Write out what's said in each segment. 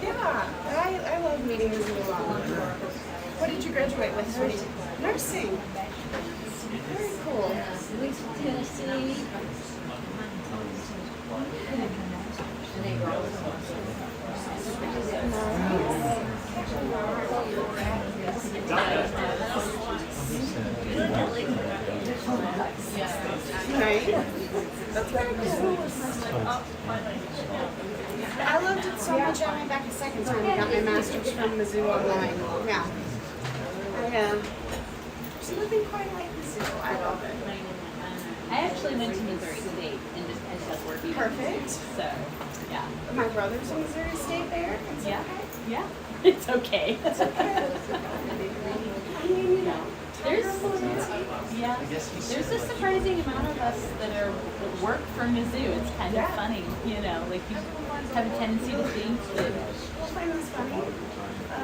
Yeah, I love meeting Mizzou a lot. What did you graduate with, sweetie? Nursing. Very cool. Tennessee. Right? That's very cool. I loved it so much I went back a second time and got my master's from Mizzou online. Yeah. There's nothing quite like Mizzou. I love it. I actually went to Missouri State and just ended up working. Perfect. So, yeah. My brother's in Missouri State there. It's Yeah. okay. Yeah. It's okay. It's okay. I mean, you know, Yeah. There's a surprising amount of us that are work for Mizzou. It's kind of funny, you know, like you have a tendency to think that. We'll find this funny.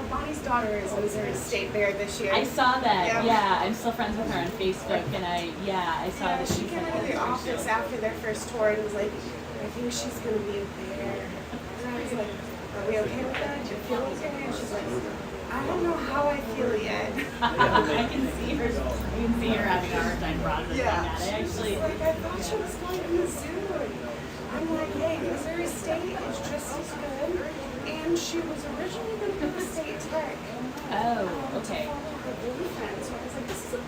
Bonnie's daughter is in Missouri State Fair this year. I saw that. Yeah, I'm still friends with her on Facebook, and I saw that she came into the office after their first tour and was like, I think she's gonna be there. And I was like, are we okay with that? Do you feel okay? And she's like, I don't know how I feel yet. I can see her. You can see her having a hard time processing that. She's like, I thought she was going to Mizzou. I'm like, hey, Missouri State is just as good. And she was originally going to go to State Tech. Oh, okay. So I was like, this is a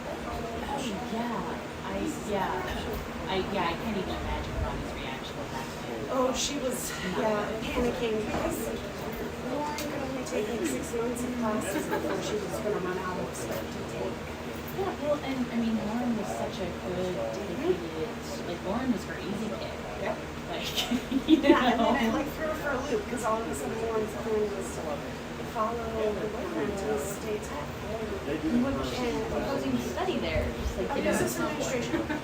I can't even imagine Ronnie's reaction at that point. Oh, she was, panicking because Lauren could only take like 6 months of classes before she was going to run out of stuff to take. Yeah, well, and I mean, Lauren was such a good, dedicated, like, Lauren was her easy kid. Yeah. Like, you know. And then I like threw her for a loop because all of a sudden Lauren's plan was to follow her boyfriend to State Tech. Supposing to study there, just like, Business administration. Okay.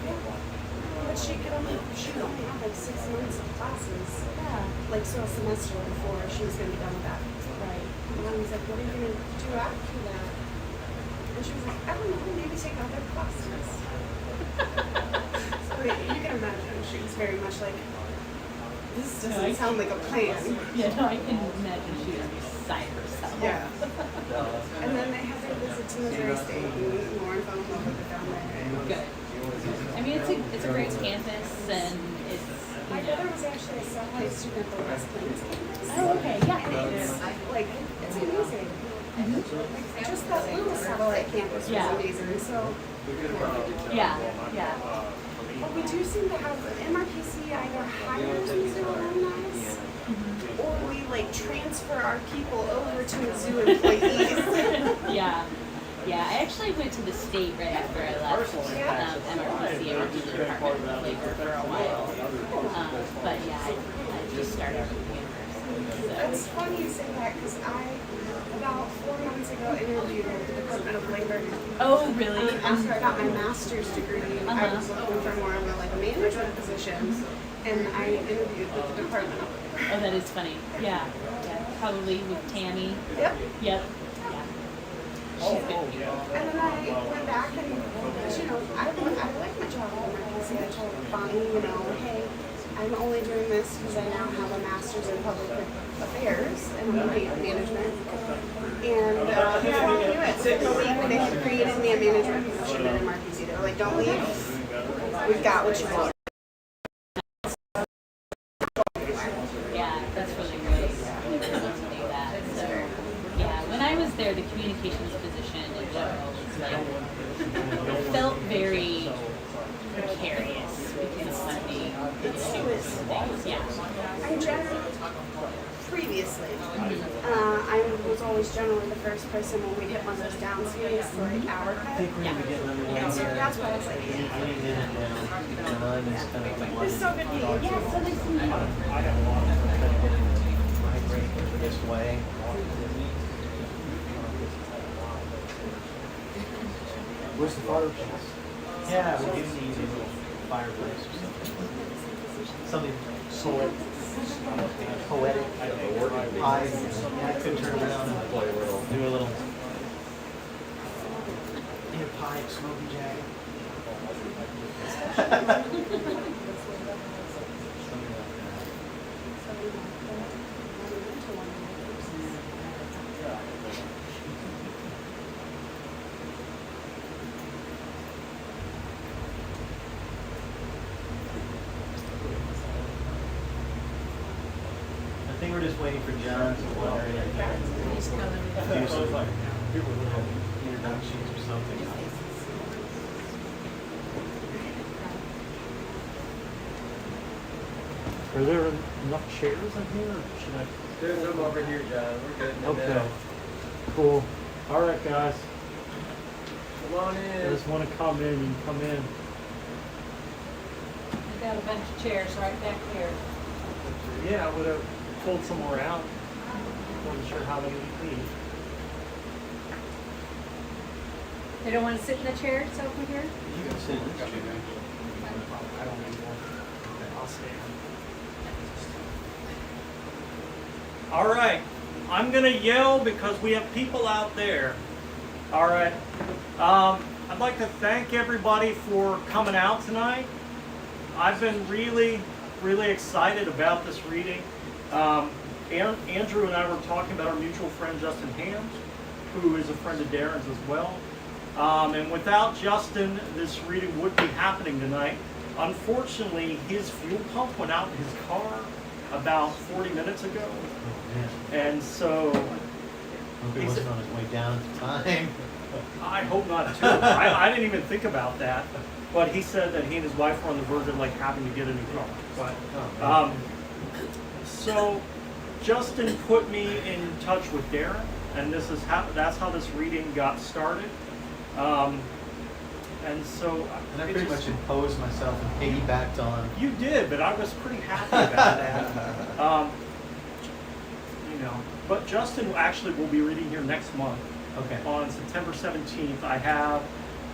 Yeah. But she only have like 6 months of classes. Yeah. Like, so a semester before she was going to be done with that. Right. And I was like, what are you going to do after that? And she was like, I don't know, maybe take other classes. So you can imagine, she was very much like, this doesn't sound like a plan. Yeah, no, I can imagine she was beside herself. Yeah. And then they had their visit to Missouri State, and Lauren fell in love with it down there. Good. I mean, it's a great campus, and it's. My brother was actually a self-pay student at the West Plains campus. Oh, okay, yeah. And it's like, it's amazing. Like, just that little satellite campus was amazing. So, Yeah. but we do seem to have MRPC either hires Mizzou alumni, or we like transfer our people over to Mizzou employees. Yeah, I actually went to the state right after I left MRPC. I went to the Department of Labor for a while. But yeah, I just started at the university. So. It's funny you say that because I, about 4 months ago, interviewed with the Department of Labor. Oh, really? After I got my master's degree, I was looking for more of a management position, and I interviewed with the Department of Labor. Oh, that is funny. Yeah. Probably with Tammy. Yep. She's good people. And then I went back and, I like my job at MRPC. I told Bonnie, hey, I'm only doing this because I now have a master's in public affairs and management. And before I knew it, within a week, they had created me a management position at MRPC. They were like, don't leave. We've got what you want. Yeah, that's really great. We were able to do that. So, yeah, when I was there, the communications position in general was like, felt very precarious because of funding. Yeah. I'm generally, previously, I was always generally the first person when we hit one of those down swings, like hour cut. And so that's why I was like, it's so good to meet you. Yeah, so nice to meet you. This way. Where's the fireplace? Yeah, we do need a little fireplace or something. Something poetic. I could turn around and do a little in a pipe, smoky jacket. we're just waiting for John to wander in here. He's coming. Do some introductions or something. Are there enough chairs in here? Or should I? There's them over here, John. We're good in the Okay. middle. Cool. All right, guys. Come on I in. just want to come in. You can come in. I got a bunch of chairs right back there. Yeah, I would have pulled some more out. Wasn't sure how they would be. They don't want to sit in the chairs over here? You can sit in this chair. I don't need one. I'll stand. All right. I'm going to yell because we have people out there. All right. I'd like to thank everybody for coming out tonight. I've been really excited about this reading. Andrew and I were talking about our mutual friend Justin Hams, who is a friend of Daren's as well. And without Justin, this reading would be happening tonight. Unfortunately, his fuel pump went out in his car about 40 minutes ago. Oh, man. And so Hope he wasn't on his way down at the time. I hope not too. I didn't even think about that. But he said that he and his wife were on the verge of like having to get a new car. But Oh, man. so Justin put me in touch with Daren, and that's how this reading got started. And so And I it pretty just- much imposed myself and piggybacked on. You did, but I was pretty happy about that. You know, but Justin actually will be reading here next month. Okay. On September 17th, I have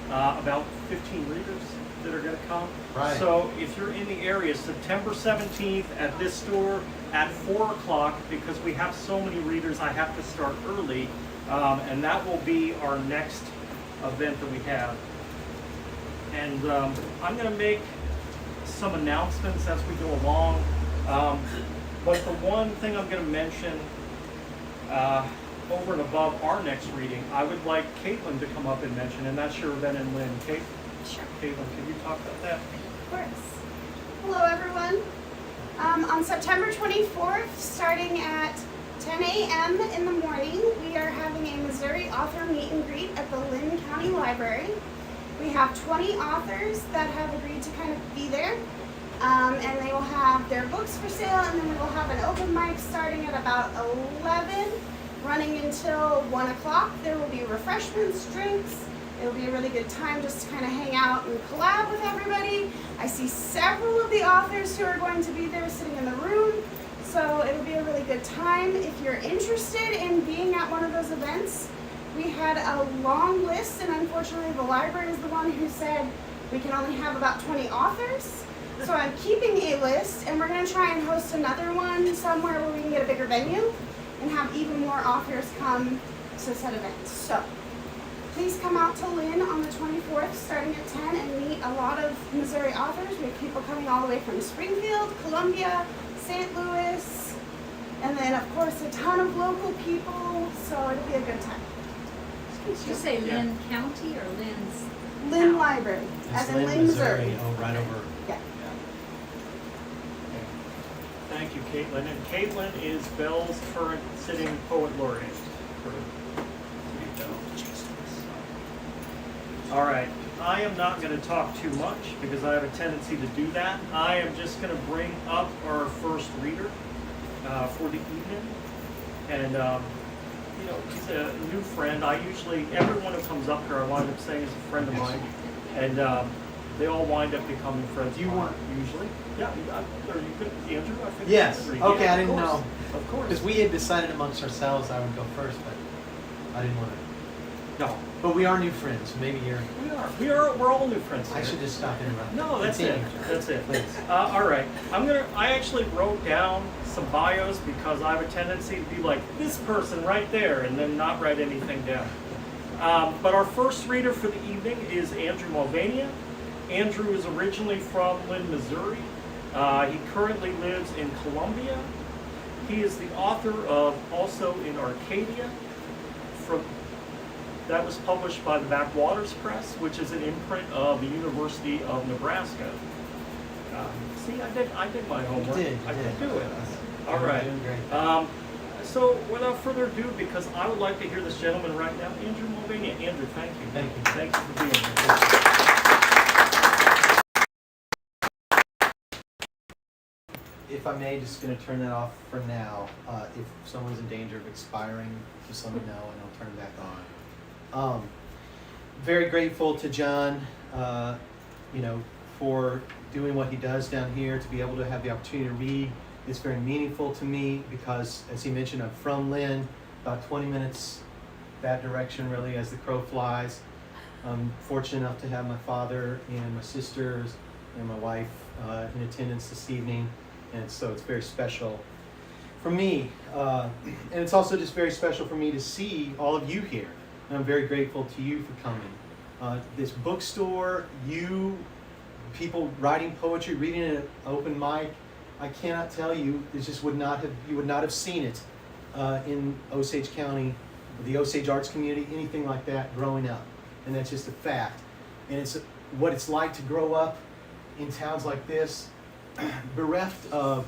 about 15 readers that are going to come. Right. So if you're in the area, September 17th at this store at 4 o'clock, because we have so many readers, I have to start early, and that will be our next event that we have. And I'm going to make some announcements as we go along. But the one thing I'm going to mention over and above our next reading, I would like Caitlin to come up and mention, and that's your Ben and Lynn. Sure. Caitlin, can you talk about that? Of course. Hello, everyone. On September 24th, starting at 10 a.m. in the morning, we are having a Missouri author meet and greet at the Lynn County Library. We have 20 authors that have agreed to kind of be there, and they will have their books for sale, and then we will have an open mic starting at about 11, running until 1 o'clock. There will be refreshments, drinks. It'll be a really good time just to kind of hang out and collab with everybody. I see several of the authors who are going to be there sitting in the room, so it'll be a really good time. If you're interested in being at one of those events, we had a long list, and unfortunately the library is the one who said we can only have about 20 authors. So I'm keeping a list, and we're going to try and host another one somewhere where we can get a bigger venue and have even more authors come to said event. So please come out to Lynn on the 24th starting at 10 and meet a lot of Missouri authors. We have people coming all the way from Springfield, Columbia, St. Louis, and then of course a ton of local people, so it'll be a good time. Did you say Lynn County or Lynn's? Lynn town? Library, It's as in Lynn, Missouri. Oh, right over. Yeah. Thank you, Caitlin. And Caitlin is Belle's current sitting poet laureate for Belle. All right. I am not going to talk too much because I have a tendency to do that. I am just going to bring up our first reader for the evening. And, you know, he's a new friend. Everyone who comes up here, I wind up saying is a friend of mine. And they all wind up becoming friends. You weren't usually. Yeah, or you could, Andrew, I think. Yes. you Okay, yeah, I didn't of course. know. Of course. Because we had decided amongst ourselves I would go first, but I didn't want to. No. But we are new friends. So maybe you're. We're all new friends here. I should just stop interrupting. No, that's it. Continue. That's it. Please. All right. I actually wrote down some bios because I have a tendency to be like this person right there and then not write anything down. But our first reader for the evening is Andrew Mulvania. Andrew is originally from Lynn, Missouri. He currently lives in Columbia. He is the author of Also in Arcadia. That was published by the Backwaters Press, which is an imprint of the University of Nebraska. See, I did my homework. You did. I could do it. All right. Doing great. So without further ado, because I would like to hear this gentleman right now, Andrew Mulvania. Andrew, thank you. Thank you. Thank you for being here. If I may, just going to turn that off for now. If someone's in danger of expiring, just let me know and I'll turn it back on. Very grateful to John, for doing what he does down here, to be able to have the opportunity to read. It's very meaningful to me because, as he mentioned, I'm from Lynn, about 20 minutes that direction really as the crow flies. I'm fortunate enough to have my father and my sisters and my wife in attendance this evening, and so it's very special for me. And it's also just very special for me to see all of you here, and I'm very grateful to you for coming. This bookstore, you, people writing poetry, reading at an open mic, I cannot tell you, it just you would not have seen it in Osage County, the Osage arts community, anything like that growing up. And that's just a fact. And it's what it's like to grow up in towns like this, bereft of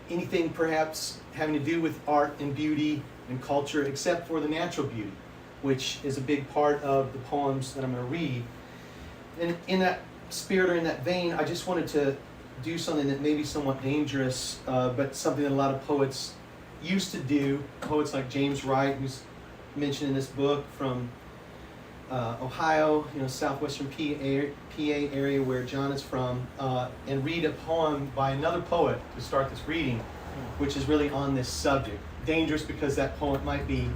anything perhaps having to do with art and beauty and culture, except for the natural beauty, which is a big part of the poems that I'm going to read. And in that spirit or in that vein, I just wanted to do something that may be somewhat dangerous, but something that a lot of poets used to do. Poets like James Wright, who's mentioned in this book, from Ohio, southwestern PA area where John is from, and read a poem by another poet to start this reading, which is really on this subject. Dangerous because that poet might be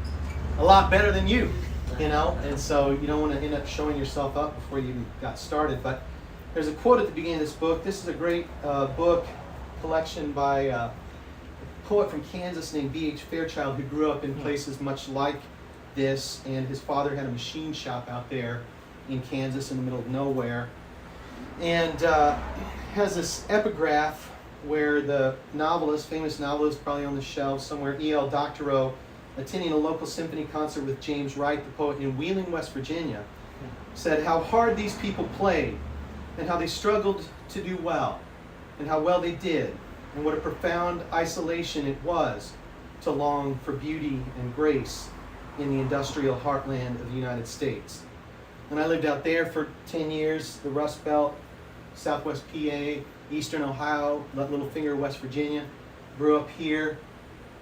a lot better than you, and so you don't want to end up showing yourself up before you got started. But there's a quote at the beginning of this book. This is a great book collection by a poet from Kansas named B.H. Fairchild, who grew up in places much like this, and his father had a machine shop out there in Kansas in the middle of nowhere. And has this epigraph where the famous novelist, probably on the shelves somewhere, E.L. Doctorow, attending a local symphony concert with James Wright, the poet, in Wheeling, West Virginia, said how hard these people played, and how they struggled to do well, and how well they did, and what a profound isolation it was to long for beauty and grace in the industrial heartland of the United States. And I lived out there for 10 years, the Rust Belt, Southwest PA, Eastern Ohio, Littlefinger, West Virginia. Grew up here.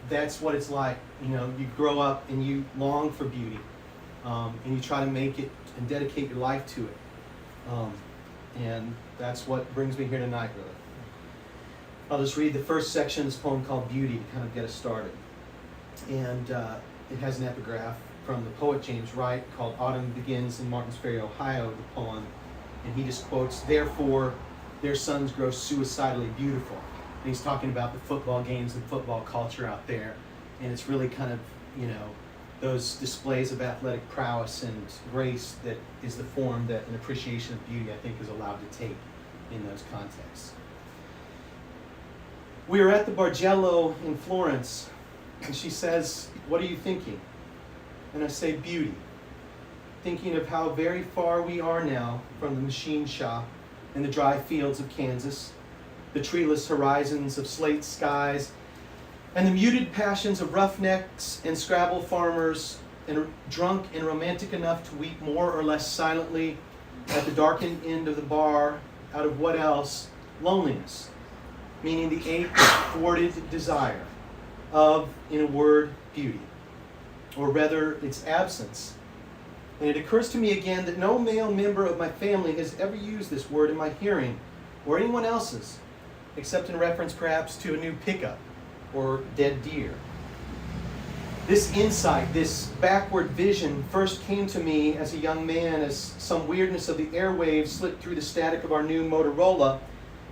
That's what it's like. You grow up and you long for beauty, and you try to make it and dedicate your life to it. And that's what brings me here tonight, really. I'll just read the first section of this poem called Beauty to kind of get us started. And it has an epigraph from the poet James Wright called Autumn Begins in Martins Ferry, Ohio, the poem. And he just quotes, "Therefore, their sons grow suicidally beautiful." And he's talking about the football games and football culture out there. And it's really kind of, those displays of athletic prowess and grace that is the form that an appreciation of beauty, I think, is allowed to take in those contexts. We are at the Bargello in Florence, and she says, "What are you thinking?" And I say, "Beauty. Thinking of how very far we are now from the machine shop and the dry fields of Kansas, the treeless horizons of slate skies, and the muted passions of roughnecks and Scrabble farmers, and drunk and romantic enough to weep more or less silently at the darkened end of the bar out of what else? Loneliness, meaning the ache, thwarted desire of, in a word, beauty, or rather its absence. And it occurs to me again that no male member of my family has ever used this word in my hearing, or anyone else's, except in reference perhaps to a new pickup or dead deer. This insight, this backward vision, first came to me as a young man as some weirdness of the airwaves slipped through the static of our new Motorola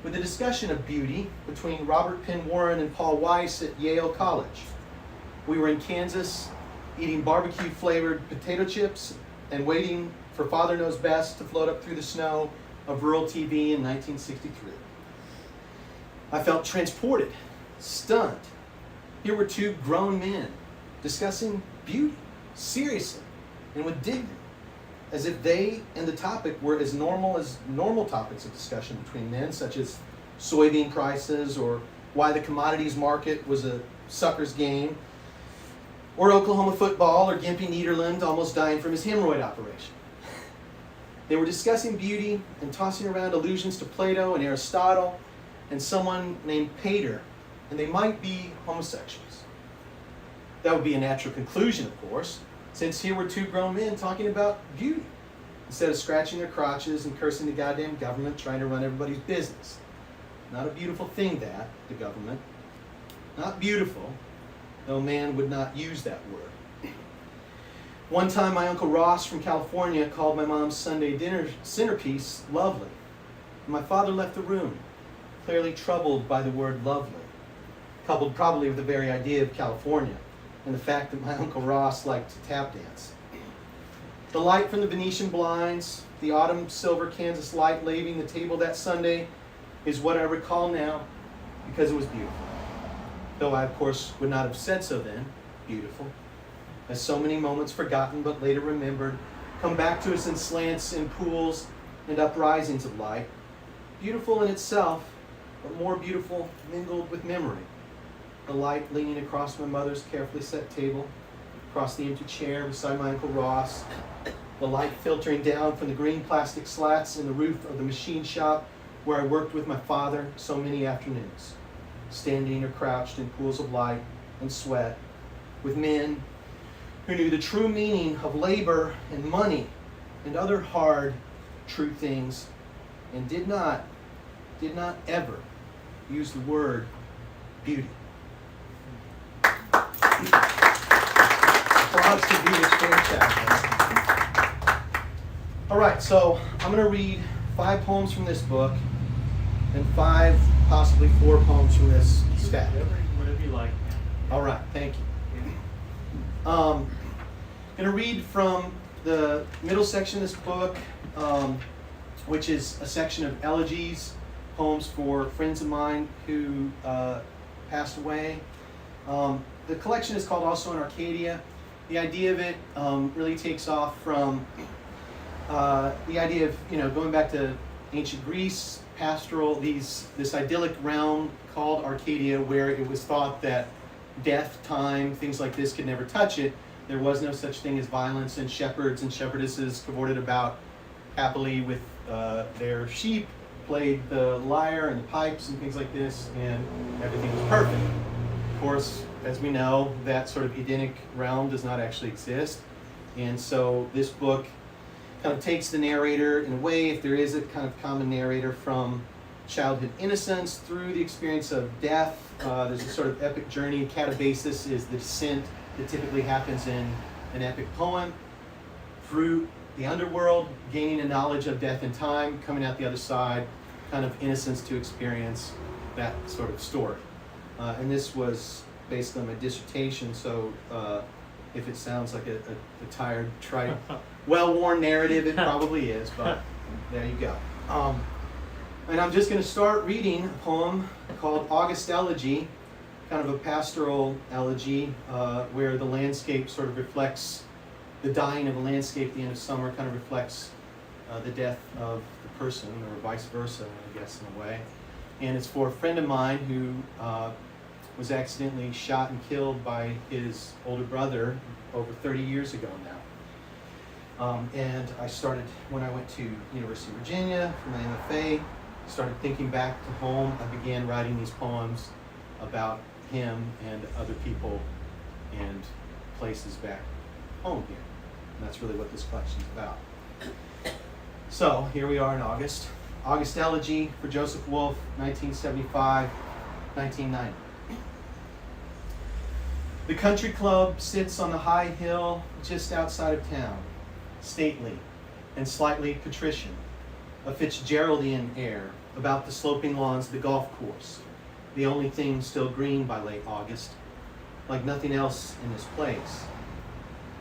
with a discussion of beauty between Robert Penn Warren and Paul Weiss at Yale College. We were in Kansas, eating barbecue-flavored potato chips and waiting for Father Knows Best to float up through the snow of rural TV in 1963. I felt transported, stunned. Here were two grown men discussing beauty, seriously, and with dignity, as if they and the topic were as normal topics of discussion between men, such as soybean prices or why the commodities market was a sucker's game, or Oklahoma football, or Gimpy Niederland almost dying from his hemorrhoid operation. They were discussing beauty and tossing around allusions to Plato and Aristotle and someone named Pater, and they might be homosexuals. That would be a natural conclusion, of course, since here were two grown men talking about beauty, instead of scratching their crotches and cursing the goddamn government trying to run everybody's business. Not a beautiful thing, that, the government. Not beautiful, though man would not use that word. One time my Uncle Ross from California called my mom's Sunday dinner centerpiece lovely. And my father left the room, clearly troubled by the word lovely, coupled probably with the very idea of California and the fact that my Uncle Ross liked to tap dance. The light from the Venetian blinds, the autumn silver Kansas light laving the table that Sunday is what I recall now because it was beautiful. Though I, of course, would not have said so then, beautiful. As so many moments forgotten but later remembered come back to us in slants and pools and uprisings of light. Beautiful in itself, but more beautiful mingled with memory. The light leaning across my mother's carefully set table, across the empty chair beside my Uncle Ross, the light filtering down from the green plastic slats in the roof of the machine shop where I worked with my father so many afternoons, standing or crouched in pools of light and sweat with men who knew the true meaning of labor and money and other hard, true things, and did not ever use the word beauty. Props to be fantastic. All right, so I'm going to read 5 poems from this book and 5, possibly 4 poems from this stack. Whatever you like. All right, thank you. I'm going to read from the middle section of this book, which is a section of elegies, poems for friends of mine who passed away. The collection is called Also in Arcadia. The idea of it really takes off from the idea of, going back to ancient Greece, pastoral, this idyllic realm called Arcadia, where it was thought that death, time, things like this could never touch it. There was no such thing as violence, and shepherds and shepherdesses cavorted about happily with their sheep, played the lyre and the pipes and things like this, and everything was perfect. Of course, as we know, that sort of Edenic realm does not actually exist. And so this book kind of takes the narrator, in a way, if there is a kind of common narrator, from childhood innocence through the experience of death. There's a sort of epic journey. Catabasis is the descent that typically happens in an epic poem through the underworld, gaining a knowledge of death and time, coming out the other side, kind of innocence to experience, that sort of story. And this was based on my dissertation, so if it sounds like a tired, trite, well-worn narrative, it probably is, but there you go. And I'm just going to start reading a poem called August Elegy, kind of a pastoral elegy, where the landscape sort of reflects the dying of a landscape at the end of summer, kind of reflects the death of the person, or vice versa, I guess, in a way. And it's for a friend of mine who was accidentally shot and killed by his older brother over 30 years ago now. And I started, when I went to University of Virginia for my MFA, started thinking back to home. I began writing these poems about him and other people and places back home here. And that's really what this collection is about. So here we are in August. August Elegy for Joseph Wolf, 1975, 1990. The country club sits on the high hill just outside of town, stately and slightly patrician, a Fitzgeraldian air about the sloping lawns of the golf course, the only thing still green by late August, like nothing else in this place.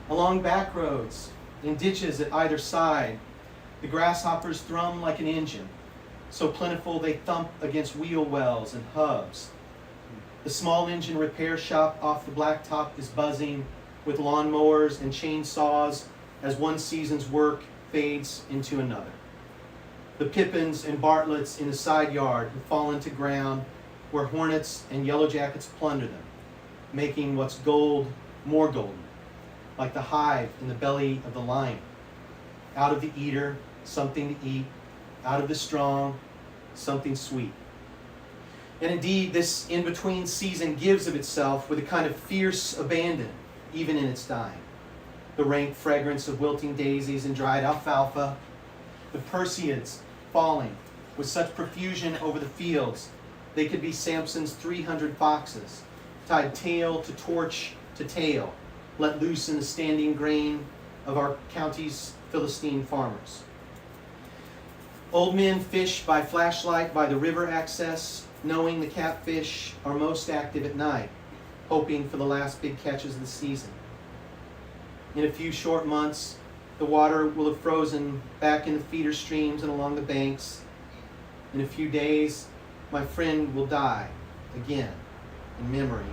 Along back roads, in ditches at either side, the grasshoppers thrum like an engine, so plentiful they thump against wheel wells and hubs. The small engine repair shop off the blacktop is buzzing with lawnmowers and chainsaws as one season's work fades into another. The Pippins and Bartletts in the side yard have fallen to ground where hornets and yellow jackets plunder them, making what's gold more golden, like the hive in the belly of the lion. Out of the eater, something to eat. Out of the strong, something sweet. And indeed, this in-between season gives of itself with a kind of fierce abandon, even in its dying. The rank fragrance of wilting daisies and dried alfalfa, the perseids falling with such profusion over the fields, they could be Samson's 300 foxes, tied tail to torch to tail, let loose in the standing grain of our county's Philistine farmers. Old men fish by flashlight by the river access, knowing the catfish are most active at night, hoping for the last big catches of the season. In a few short months, the water will have frozen back in the feeder streams and along the banks. In a few days, my friend will die again in memory,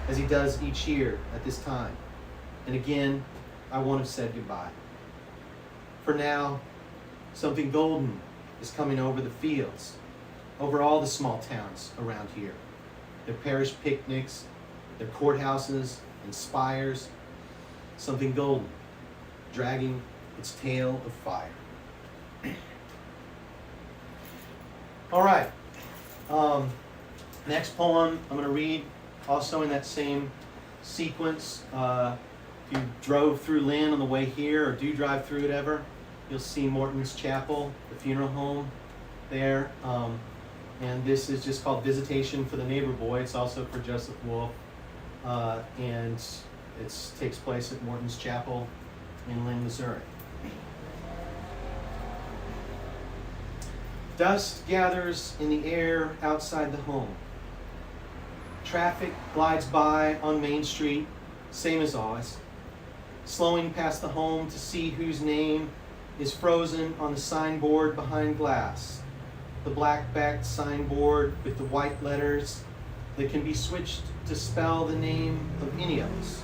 as he does each year at this time. And again, I won't have said goodbye. For now, something golden is coming over the fields, over all the small towns around here. Their parish picnics, their courthouses and spires, something golden, dragging its tail of fire. All right. Next poem I'm going to read, also in that same sequence. If you drove through Lynn on the way here, or do drive through it ever, you'll see Morton's Chapel, the funeral home there. And this is just called Visitation for the Neighbor Boy. It's also for Joseph Wolf. And it takes place at Morton's Chapel in Lynn, Missouri. Dust gathers in the air outside the home. Traffic glides by on Main Street, same as always, slowing past the home to see whose name is frozen on the signboard behind glass. The black-backed signboard with the white letters that can be switched to spell the name of any of us,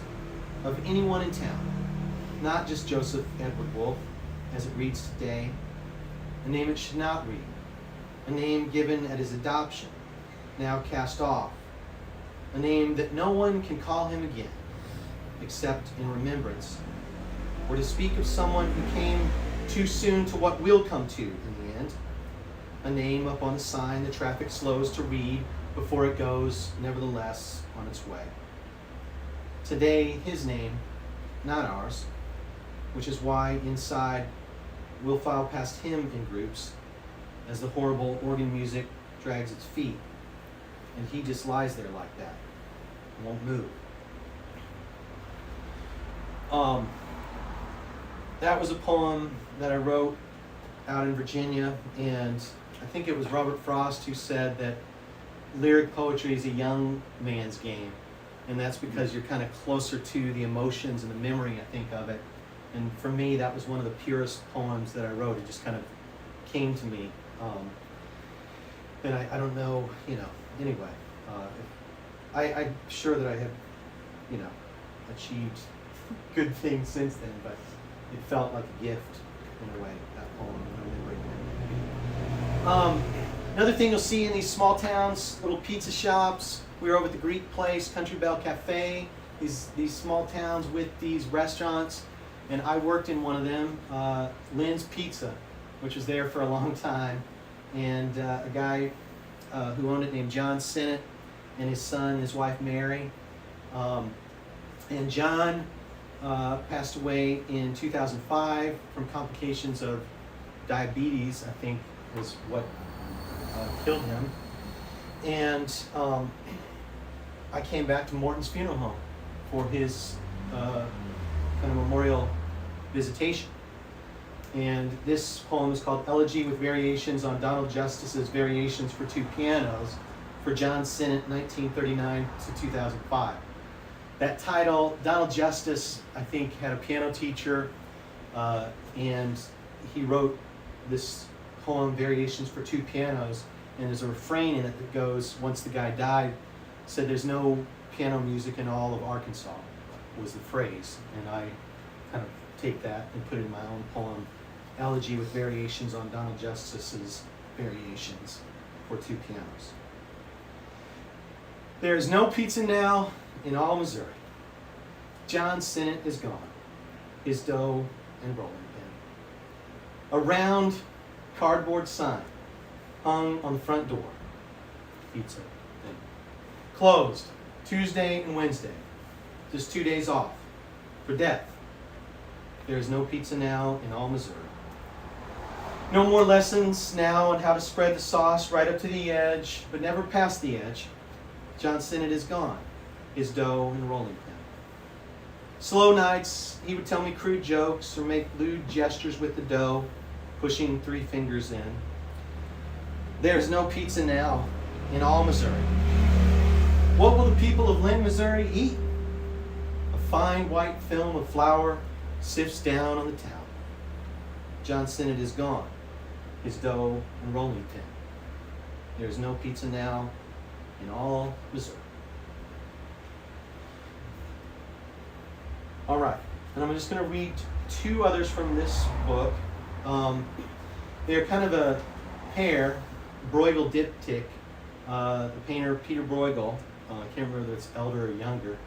of anyone in town, not just Joseph Edward Wolf, as it reads today, a name it should not read, a name given at his adoption, now cast off, a name that no one can call him again, except in remembrance, or to speak of someone who came too soon to what will come to in the end, a name up on the sign the traffic slows to read before it goes, nevertheless, on its way. Today, his name, not ours, which is why inside we'll file past him in groups as the horrible organ music drags its feet, and he just lies there like that, won't move. That was a poem that I wrote out in Virginia, and I think it was Robert Frost who said that lyric poetry is a young man's game, and that's because you're kind of closer to the emotions and the memory, I think, of it. And for me, that was one of the purest poems that I wrote. It just kind of came to me. And I don't know, anyway, I'm sure that I have, achieved good things since then, but it felt like a gift in a way, that poem. Another thing you'll see in these small towns, little pizza shops. We were over at the Greek Place, Country Belle Cafe, these small towns with these restaurants, and I worked in one of them, Lynn's Pizza, which was there for a long time, and a guy who owned it named John Sinnott, and his son and his wife Mary. And John passed away in 2005 from complications of diabetes, I think was what killed him. And I came back to Morton's funeral home for his kind of memorial visitation. And this poem is called Elegy with Variations on Donald Justice's Variations for Two Pianos for John Sinnott, 1939 to 2005. That title, Donald Justice, I think, had a piano teacher, and he wrote this poem, Variations for Two Pianos, and there's a refrain in it that goes, once the guy died, said there's no piano music in all of Arkansas, was the phrase. And I kind of take that and put it in my own poem, Elegy with Variations on Donald Justice's Variations for Two Pianos. There is no pizza now in all Missouri. John Sinnott is gone, his dough and rolling pin. A round cardboard sign hung on the front door. Pizza. Closed Tuesday and Wednesday. Just 2 days off for death. There is no pizza now in all Missouri. No more lessons now on how to spread the sauce right up to the edge, but never past the edge. John Sinnott is gone, his dough and rolling pin. Slow nights, he would tell me crude jokes or make lewd gestures with the dough, pushing 3 fingers in. There's no pizza now in all Missouri. What will the people of Lynn, Missouri eat? A fine white film of flour sifts down on the towel. John Sinnott is gone, his dough and rolling pin. There's no pizza now in all Missouri. All right, and I'm just going to read 2 others from this book. They're kind of a pair, Bruegel diptych. The painter Peter Bruegel, I can't remember whether it's elder or younger,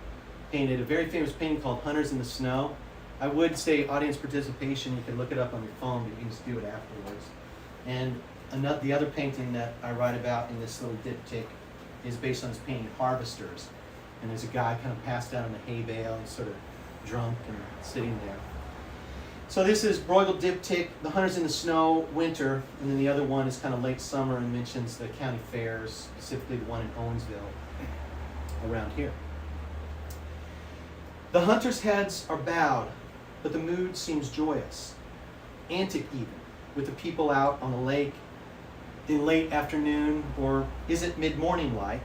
painted a very famous painting called Hunters in the Snow. I would say audience participation, you can look it up on your phone, but you can just do it afterwards. And the other painting that I write about in this little diptych is based on his painting Harvesters. And there's a guy kind of passed out in a hay bale and sort of drunk and sitting there. So this is Bruegel diptych, The Hunters in the Snow, winter, and then the other one is kind of late summer and mentions the county fairs, specifically the one in Owensville, around here. The hunters' heads are bowed, but the mood seems joyous, antic even, with the people out on the lake in late afternoon, or is it mid-morning light?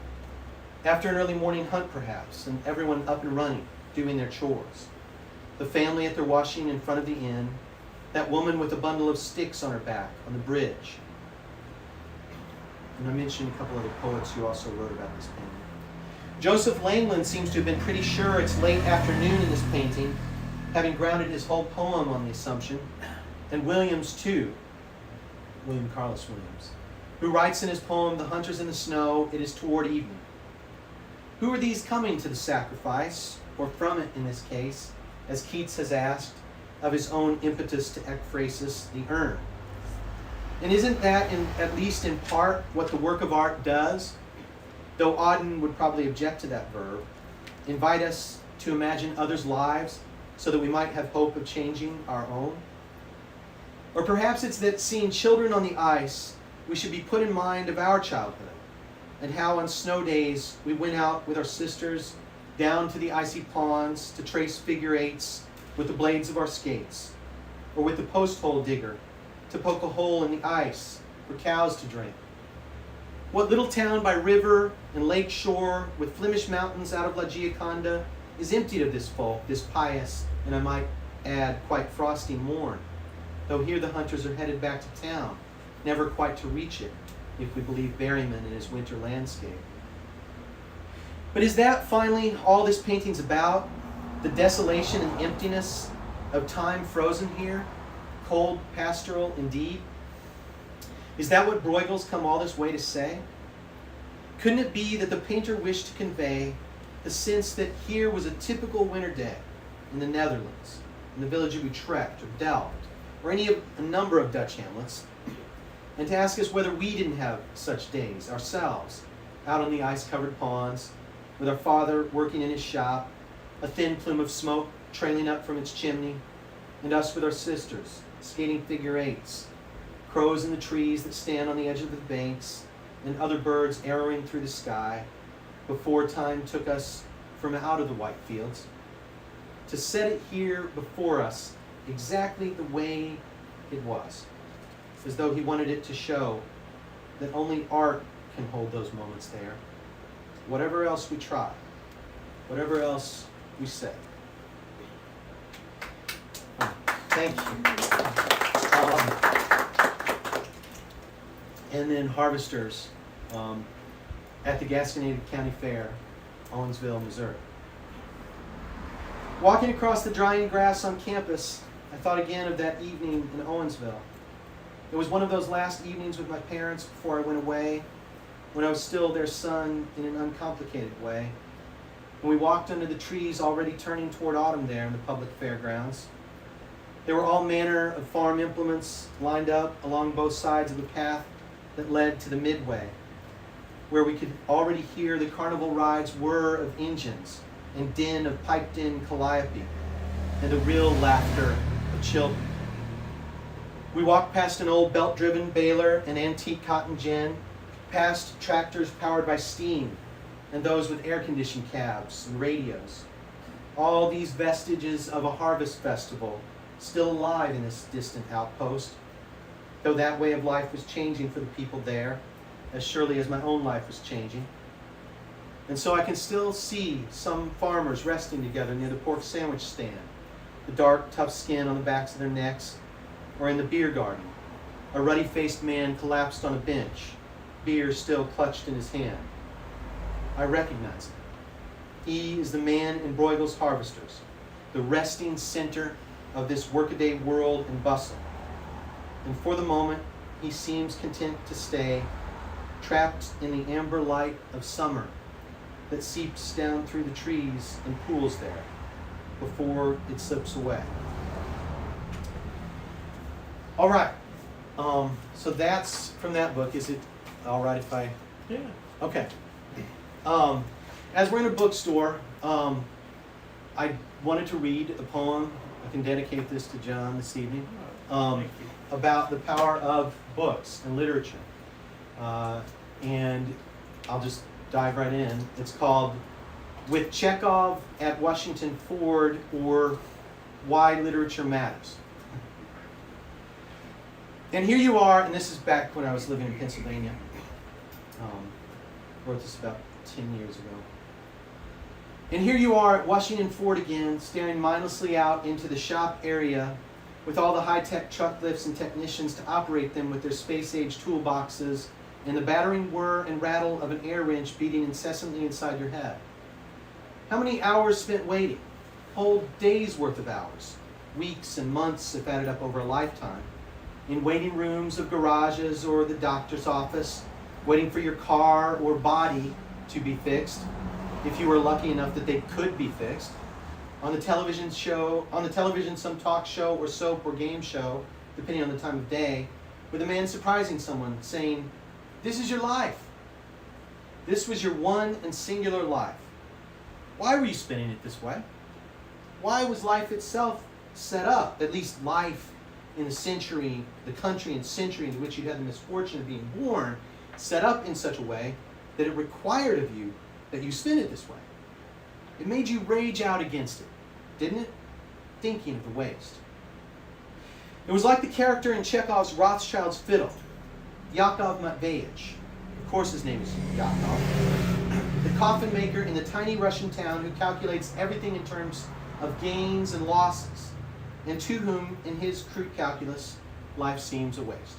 After an early morning hunt perhaps, and everyone up and running, doing their chores. The family at their washing in front of the inn, that woman with a bundle of sticks on her back on the bridge. And I mentioned a couple other poets who also wrote about this painting. Joseph Langland seems to have been pretty sure it's late afternoon in this painting, having grounded his whole poem on the assumption, and Williams too, William Carlos Williams, who writes in his poem, The Hunters in the Snow, it is toward evening. Who are these coming to the sacrifice, or from it in this case, as Keats has asked, of his own impetus to ekphrasis, the urn? And isn't that, at least in part, what the work of art does? Though Auden would probably object to that verb, invite us to imagine others' lives so that we might have hope of changing our own? Or perhaps it's that seeing children on the ice, we should be put in mind of our childhood, and how on snow days we went out with our sisters down to the icy ponds to trace figure eights with the blades of our skates, or with the post hole digger to poke a hole in the ice for cows to drink. What little town by river and lake shore with Flemish mountains out of La Gioconda is emptied of this folk, this pious, and I might add, quite frosty morn, though here the hunters are headed back to town, never quite to reach it, if we believe Berryman in his winter landscape. But is that finally all this painting's about? The desolation and emptiness of time frozen here? Cold, pastoral indeed? Is that what Bruegel's come all this way to say? Couldn't it be that the painter wished to convey the sense that here was a typical winter day in the Netherlands, in the village of Utrecht or Delft, or any of a number of Dutch hamlets, and to ask us whether we didn't have such days ourselves, out on the ice-covered ponds, with our father working in his shop, a thin plume of smoke trailing up from its chimney, and us with our sisters, skating figure eights, crows in the trees that stand on the edge of the banks, and other birds arrowing through the sky, before time took us from out of the white fields, to set it here before us exactly the way it was, as though he wanted it to show that only art can hold those moments there, whatever else we try, whatever else we say. Thank you. And then Harvesters at the Gasconade County Fair, Owensville, Missouri. Walking across the drying grass on campus, I thought again of that evening in Owensville. It was one of those last evenings with my parents before I went away, when I was still their son in an uncomplicated way. And we walked under the trees already turning toward autumn there in the public fairgrounds. There were all manner of farm implements lined up along both sides of the path that led to the midway, where we could already hear the carnival ride's whir of engines and din of piped-in calliope and the real laughter of children. We walked past an old belt-driven baler and antique cotton gin, past tractors powered by steam and those with air-conditioned cabs and radios. All these vestiges of a harvest festival still alive in this distant outpost, though that way of life was changing for the people there, as surely as my own life was changing. And so I can still see some farmers resting together near the pork sandwich stand, the dark, tough skin on the backs of their necks, or in the beer garden, a ruddy-faced man collapsed on a bench, beer still clutched in his hand. I recognize him. He is the man in Bruegel's Harvesters, the resting center of this workaday world and bustle. And for the moment, he seems content to stay, trapped in the amber light of summer that seeps down through the trees and pools there before it slips away. All right. So that's from that book. Is it all right if I? Yeah. Okay. As we're in a bookstore, I wanted to read a poem. I can dedicate this to John this evening. About the power of books and literature. And I'll just dive right in. It's called With Chekhov at Washington Ford, or Why Literature Matters. And here you are, and this is back when I was living in Pennsylvania. Wrote this about 10 years ago. And here you are at Washington Ford again, staring mindlessly out into the shop area with all the high-tech truck lifts and technicians to operate them with their space-age toolboxes and the battering whir and rattle of an air wrench beating incessantly inside your head. How many hours spent waiting? Whole days' worth of hours. Weeks and months if added up over a lifetime. In waiting rooms of garages or the doctor's office, waiting for your car or body to be fixed, if you were lucky enough that they could be fixed. On the television, some talk show or soap or game show, depending on the time of day, with a man surprising someone, saying, "This is your life. This was your one and singular life. Why were you spending it this way? Why was life itself set up, at least life in the country and century into which you had the misfortune of being born, set up in such a way that it required of you that you spend it this way? It made you rage out against it, didn't it? Thinking of the waste." It was like the character in Chekhov's Rothschild's Fiddle, Yakov Matveyevich. Of course his name is Yakov. The coffin maker in the tiny Russian town who calculates everything in terms of gains and losses, and to whom, in his crude calculus, life seems a waste.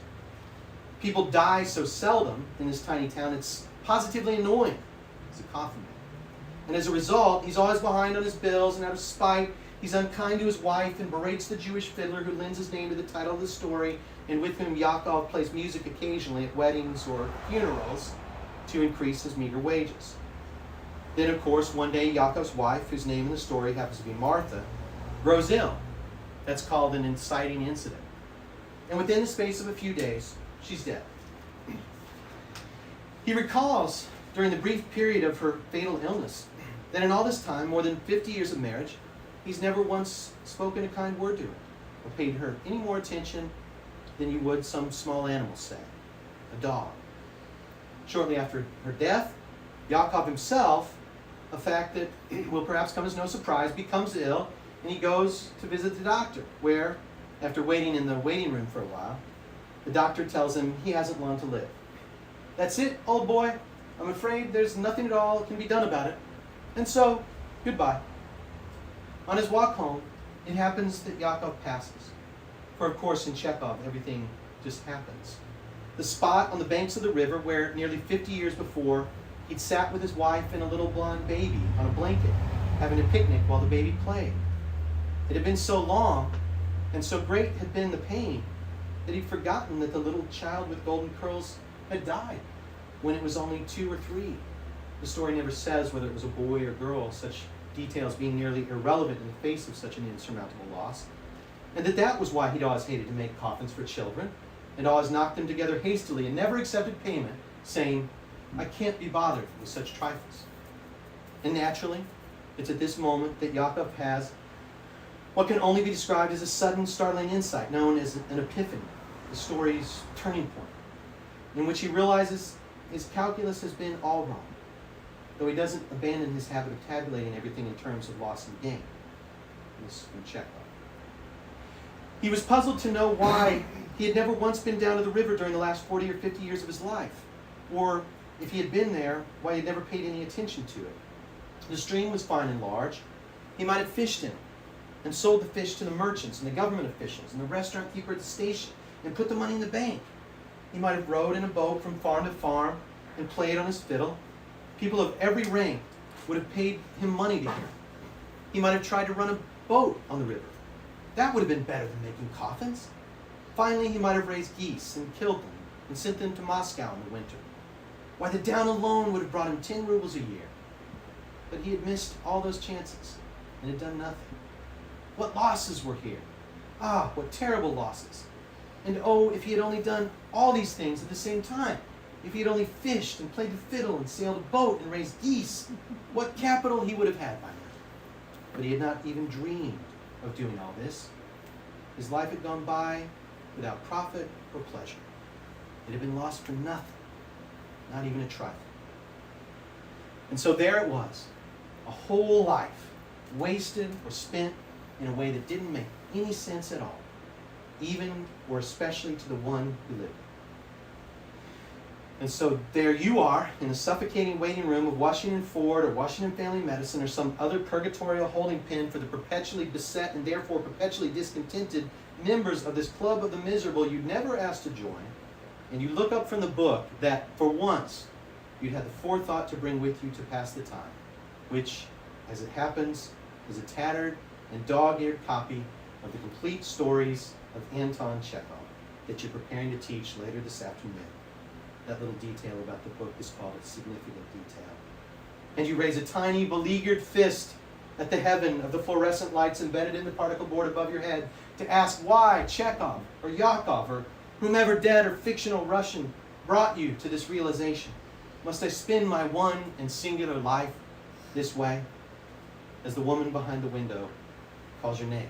People die so seldom in this tiny town, it's positively annoying as a coffin maker. And as a result, he's always behind on his bills, and out of spite, he's unkind to his wife and berates the Jewish fiddler who lends his name to the title of the story and with whom Yakov plays music occasionally at weddings or funerals to increase his meager wages. Then, of course, one day Yakov's wife, whose name in the story happens to be Martha, grows ill. That's called an inciting incident. And within the space of a few days, she's dead. He recalls, during the brief period of her fatal illness, that in all this time, more than 50 years of marriage, he's never once spoken a kind word to her or paid her any more attention than you would some small animal, say, a dog. Shortly after her death, Yakov himself, a fact that will perhaps come as no surprise, becomes ill, and he goes to visit the doctor, where, after waiting in the waiting room for a while, the doctor tells him he hasn't long to live. "That's it, old boy. I'm afraid there's nothing at all that can be done about it. And so, goodbye." On his walk home, it happens that Yakov passes. For of course in Chekhov, everything just happens. The spot on the banks of the river where nearly 50 years before, he'd sat with his wife and a little blonde baby on a blanket, having a picnic while the baby played. It had been so long, and so great had been the pain, that he'd forgotten that the little child with golden curls had died. when it was only 2 or 3. The story never says whether it was a boy or girl, such details being nearly irrelevant in the face of such an insurmountable loss. And that was why he'd always hated to make coffins for children, and always knocked them together hastily and never accepted payment, saying, "I can't be bothered with such trifles." And naturally, it's at this moment that Yaakov has what can only be described as a sudden, startling insight known as an epiphany, the story's turning point, in which he realizes his calculus has been all wrong, though he doesn't abandon his habit of tabulating everything in terms of loss and gain. This is from Chekhov. He was puzzled to know why he had never once been down to the river during the last 40 or 50 years of his life, or if he had been there, why he had never paid any attention to it. The stream was fine and large. He might have fished in it and sold the fish to the merchants and the government officials and the restaurant keeper at the station and put the money in the bank. He might have rowed in a boat from farm to farm and played on his fiddle. People of every rank would have paid him money to hear him. He might have tried to run a boat on the river. That would have been better than making coffins. Finally, he might have raised geese and killed them and sent them to Moscow in the winter. Why, the down alone would have brought him 10 rubles a year. But he had missed all those chances and had done nothing. What losses were here? Ah, what terrible losses. And oh, if he had only done all these things at the same time. If he had only fished and played the fiddle and sailed a boat and raised geese, what capital he would have had by now. But he had not even dreamed of doing all this. His life had gone by without profit or pleasure. It had been lost for nothing, not even a trifle. And so there it was, a whole life, wasted or spent in a way that didn't make any sense at all, even or especially to the one who lived it. And so there you are in the suffocating waiting room of Washington Ford or Washington Family Medicine or some other purgatorial holding pen for the perpetually beset and therefore perpetually discontented members of this club of the miserable you'd never asked to join. And you look up from the book that, for once, you'd had the forethought to bring with you to pass the time, which, as it happens, is a tattered and dog-eared copy of the complete stories of Anton Chekhov that you're preparing to teach later this afternoon. That little detail about the book is called a significant detail. And you raise a tiny, beleaguered fist at the heaven of the fluorescent lights embedded in the particle board above your head to ask why Chekhov or Yakov or whomever dead or fictional Russian brought you to this realization. Must I spend my one and singular life this way? As the woman behind the window calls your name.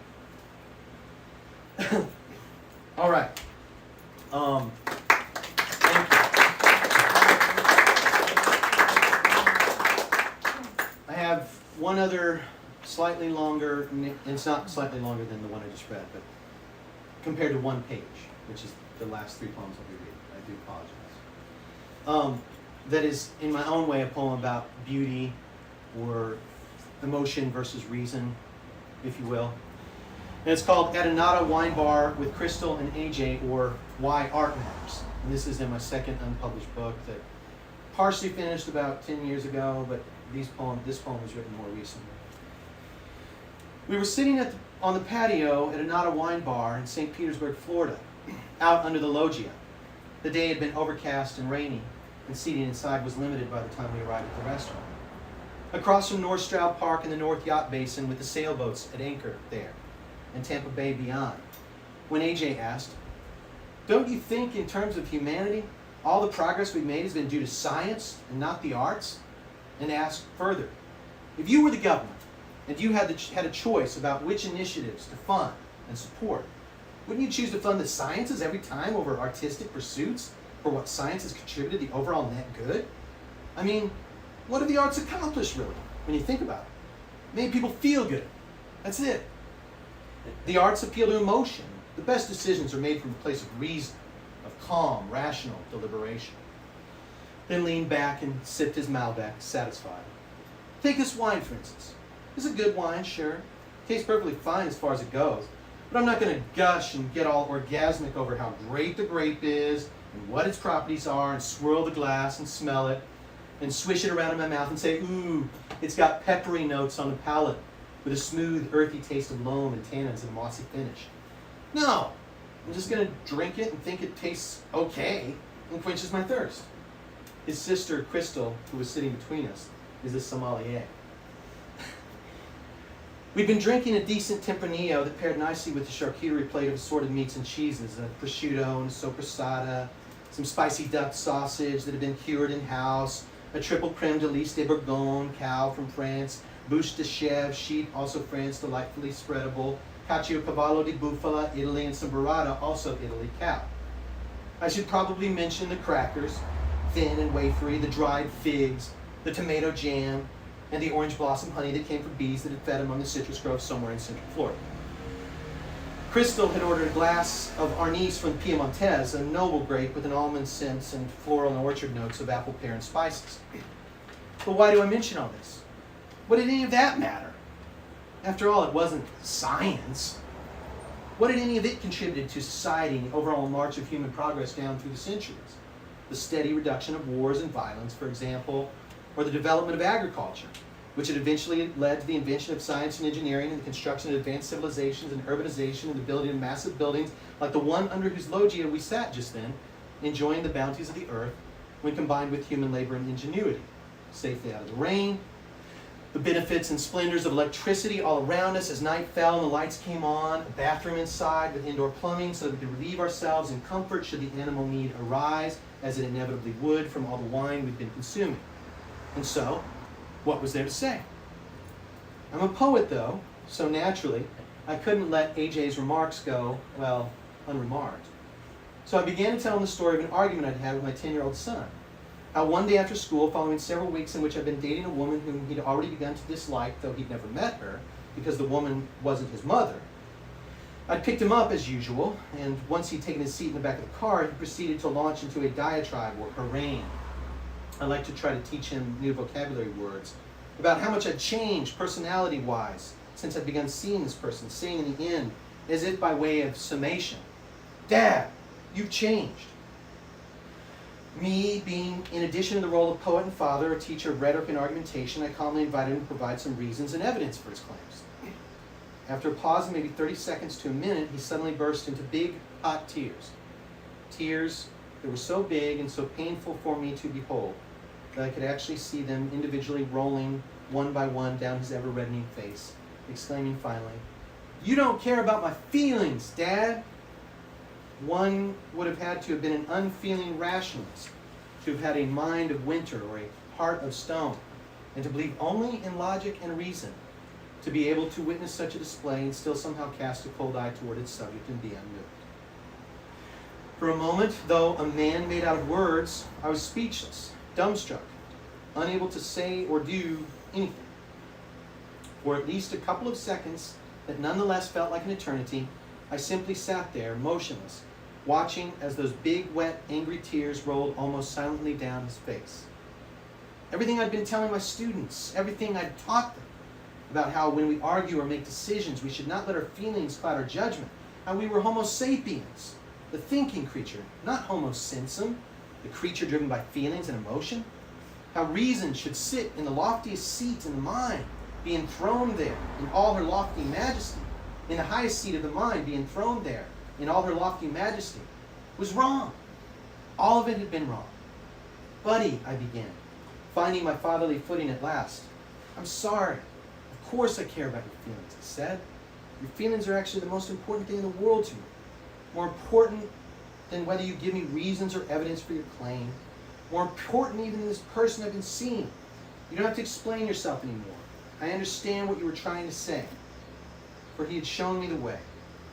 All right. Thank you. I have one other slightly longer, and it's not slightly longer than the one I just read, but compared to one page, which is the last 3 poems I'll be reading. I do apologize. That is, in my own way, a poem about beauty or emotion versus reason, if you will. And it's called At a Nada Wine Bar with Crystal and AJ, or Why Art Matters. And this is in my second unpublished book that partially finished about 10 years ago, but this poem was written more recently. We were sitting on the patio at a Nada Wine Bar in St. Petersburg, Florida, out under the loggia. The day had been overcast and rainy, and seating inside was limited by the time we arrived at the restaurant. Across from North Stroud Park in the North Yacht Basin with the sailboats at anchor there, and Tampa Bay beyond, when AJ asked, "Don't you think in terms of humanity, all the progress we've made has been due to science and not the arts?" And asked further, if you were the government and you had a choice about which initiatives to fund and support, wouldn't you choose to fund the sciences every time over artistic pursuits for what science has contributed to the overall net good? I mean, what have the arts accomplished, really, when you think about it? Made people feel good. That's it. The arts appeal to emotion. The best decisions are made from a place of reason, of calm, rational deliberation. Then leaned back and sipped his Malbec, satisfied. Take this wine, for instance. It's a good wine, sure. Tastes perfectly fine as far as it goes. But I'm not going to gush and get all orgasmic over how great the grape is and what its properties are and swirl the glass and smell it and swish it around in my mouth and say, ooh, it's got peppery notes on the palate with a smooth, earthy taste of loam and tannins and a mossy finish. No, I'm just going to drink it and think it tastes okay and quenches my thirst. His sister, Crystal, who was sitting between us, is a sommelier. We'd been drinking a decent Tempranillo that paired nicely with the charcuterie plate of assorted meats and cheeses, a prosciutto and a sopressata, some spicy duck sausage that had been cured in-house, a triple creme de lis de Bourgogne cow from France, bouche de chèvre, sheep, also France, delightfully spreadable, caciocavallo di bufala, Italy, and some burrata, also Italy, cow. I should probably mention the crackers, thin and wafery, the dried figs, the tomato jam, and the orange blossom honey that came from bees that had fed among the citrus groves somewhere in Central Florida. Crystal had ordered a glass of Arnis from Piemontese, a noble grape with an almond scent and floral and orchard notes of apple, pear, and spices. But why do I mention all this? What did any of that matter? After all, it wasn't science. What did any of it contribute to society and the overall march of human progress down through the centuries? The steady reduction of wars and violence, for example, or the development of agriculture, which had eventually led to the invention of science and engineering and the construction of advanced civilizations and urbanization and the building of massive buildings like the one under whose loggia we sat just then, enjoying the bounties of the earth when combined with human labor and ingenuity, safely out of the rain, the benefits and splendors of electricity all around us as night fell and the lights came on, a bathroom inside with indoor plumbing so that we could relieve ourselves in comfort should the animal need arise, as it inevitably would from all the wine we'd been consuming. And so, what was there to say? I'm a poet, though, so naturally, I couldn't let AJ's remarks go, well, unremarked. So I began to tell him the story of an argument I'd had with my 10-year-old son. How one day after school, following several weeks in which I'd been dating a woman whom he'd already begun to dislike, though he'd never met her, because the woman wasn't his mother, I'd picked him up as usual, and once he'd taken his seat in the back of the car, he proceeded to launch into a diatribe or harangue. I like to try to teach him new vocabulary words about how much I'd changed personality-wise since I'd begun seeing this person, saying in the end, as if by way of summation, "Dad, you've changed." Me being, in addition to the role of poet and father, a teacher of rhetoric and argumentation, I calmly invited him to provide some reasons and evidence for his claims. After a pause of maybe 30 seconds to a minute, he suddenly burst into big, hot tears. Tears that were so big and so painful for me to behold that I could actually see them individually rolling one by one down his ever-reddening face, exclaiming finally, "You don't care about my feelings, Dad!" One would have had to have been an unfeeling rationalist to have had a mind of winter or a heart of stone, and to believe only in logic and reason, to be able to witness such a display and still somehow cast a cold eye toward its subject and be unmoved. For a moment, though a man made out of words, I was speechless, dumbstruck, unable to say or do anything. For at least a couple of seconds that nonetheless felt like an eternity, I simply sat there, motionless, watching as those big, wet, angry tears rolled almost silently down his face. Everything I'd been telling my students, everything I'd taught them, about how when we argue or make decisions, we should not let our feelings cloud our judgment, how we were Homo sapiens, the thinking creature, not Homo sensum, the creature driven by feelings and emotion, how reason should sit in the loftiest seat in the mind, be enthroned there in all her lofty majesty, in the highest seat of the mind, be enthroned there in all her lofty majesty, was wrong. All of it had been wrong. "Buddy," I began, finding my fatherly footing at last, "I'm sorry. Of course I care about your feelings," I said. "Your feelings are actually the most important thing in the world to me. More important than whether you give me reasons or evidence for your claim. More important even than this person I've been seeing. You don't have to explain yourself anymore. I understand what you were trying to say." For he had shown me the way,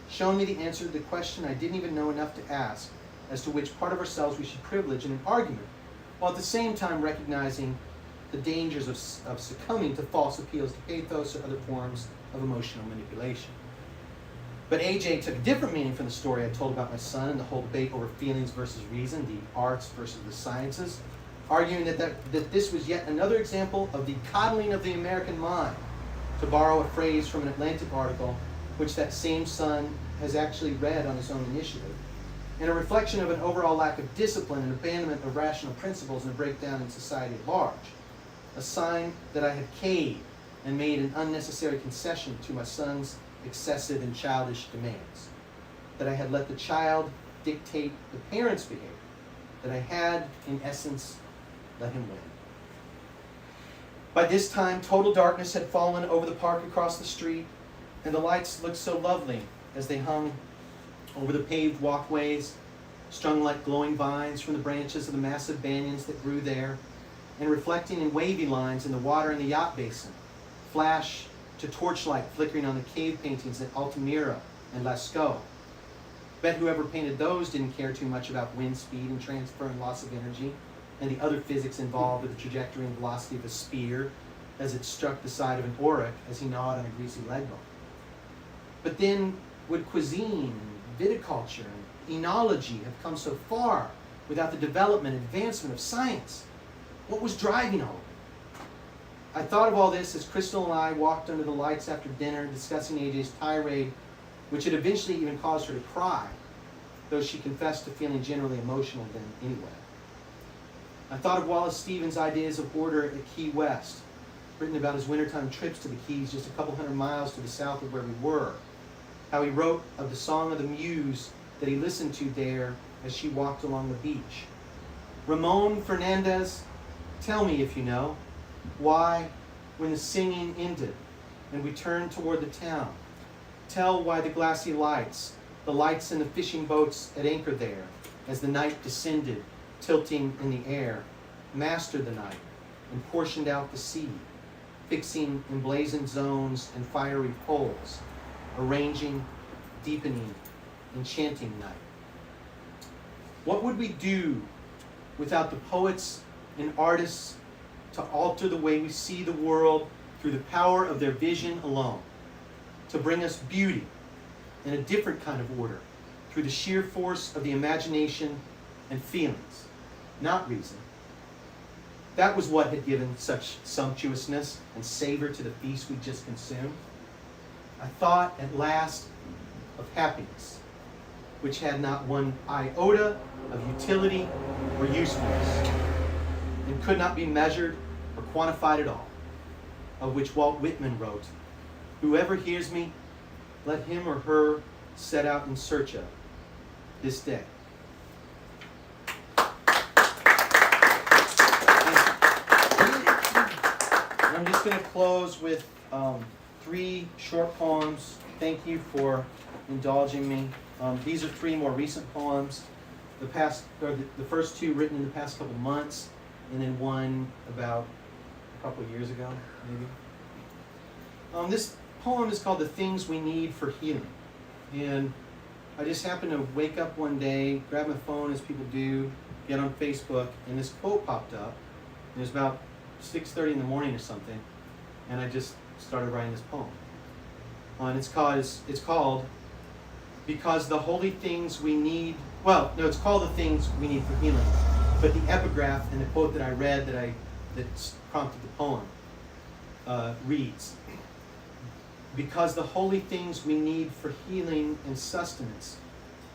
shown me the answer to the question I didn't even know enough to ask, as to which part of ourselves we should privilege in an argument, while at the same time recognizing the dangers of succumbing to false appeals to pathos or other forms of emotional manipulation. But AJ took a different meaning from the story I told about my son and the whole debate over feelings versus reason, the arts versus the sciences, arguing that this was yet another example of the coddling of the American mind, to borrow a phrase from an Atlantic article, which that same son has actually read on his own initiative, and a reflection of an overall lack of discipline and abandonment of rational principles and a breakdown in society at large. A sign that I had caved and made an unnecessary concession to my son's excessive and childish demands. That I had let the child dictate the parent's behavior. That I had, in essence, let him win. By this time, total darkness had fallen over the park across the street, and the lights looked so lovely as they hung over the paved walkways, strung like glowing vines from the branches of the massive banyans that grew there, and reflecting in wavy lines in the water in the yacht basin, flash to torchlight flickering on the cave paintings at Altamira and Lascaux. Bet whoever painted those didn't care too much about wind speed and transfer and loss of energy, and the other physics involved with the trajectory and velocity of a spear as it struck the side of an auric as he gnawed on a greasy leg bone. But then would cuisine and viticulture and enology have come so far without the development and advancement of science? What was driving all of it? I thought of all this as Crystal and I walked under the lights after dinner discussing AJ's tirade, which had eventually even caused her to cry, though she confessed to feeling generally emotional then anyway. I thought of Wallace Stevens' ideas of order at Key West, written about his wintertime trips to the Keys just a couple hundred miles to the south of where we were, how he wrote of the Song of the Muse that he listened to there as she walked along the beach. Ramon Fernandez, tell me if you know, why, when the singing ended and we turned toward the town, tell why the glassy lights, the lights in the fishing boats at anchor there, as the night descended, tilting in the air, mastered the night and portioned out the sea, fixing emblazoned zones and fiery poles, arranging, deepening, enchanting night. What would we do without the poets and artists to alter the way we see the world through the power of their vision alone, to bring us beauty and a different kind of order through the sheer force of the imagination and feelings, not reason? That was what had given such sumptuousness and savor to the feast we just consumed. I thought at last of happiness, which had not one iota of utility or usefulness, and could not be measured or quantified at all, of which Walt Whitman wrote, "Whoever hears me, let him or her set out in search of this day." I'm just going to close with 3 short poems. Thank you for indulging me. These are 3 more recent poems. The first 2 written in the past couple months, and then one about a couple years ago, maybe. This poem is called "The Things We Need for Healing," and I just happened to wake up one day, grab my phone as people do, get on Facebook, and this quote popped up. It was about 6:30 in the morning or something, and I just started writing this poem. And it's called "Because the Holy Things We Need." Well, no, it's called "The Things We Need for Healing," but the epigraph and the quote that I read that prompted the poem reads, "Because the holy things we need for healing and sustenance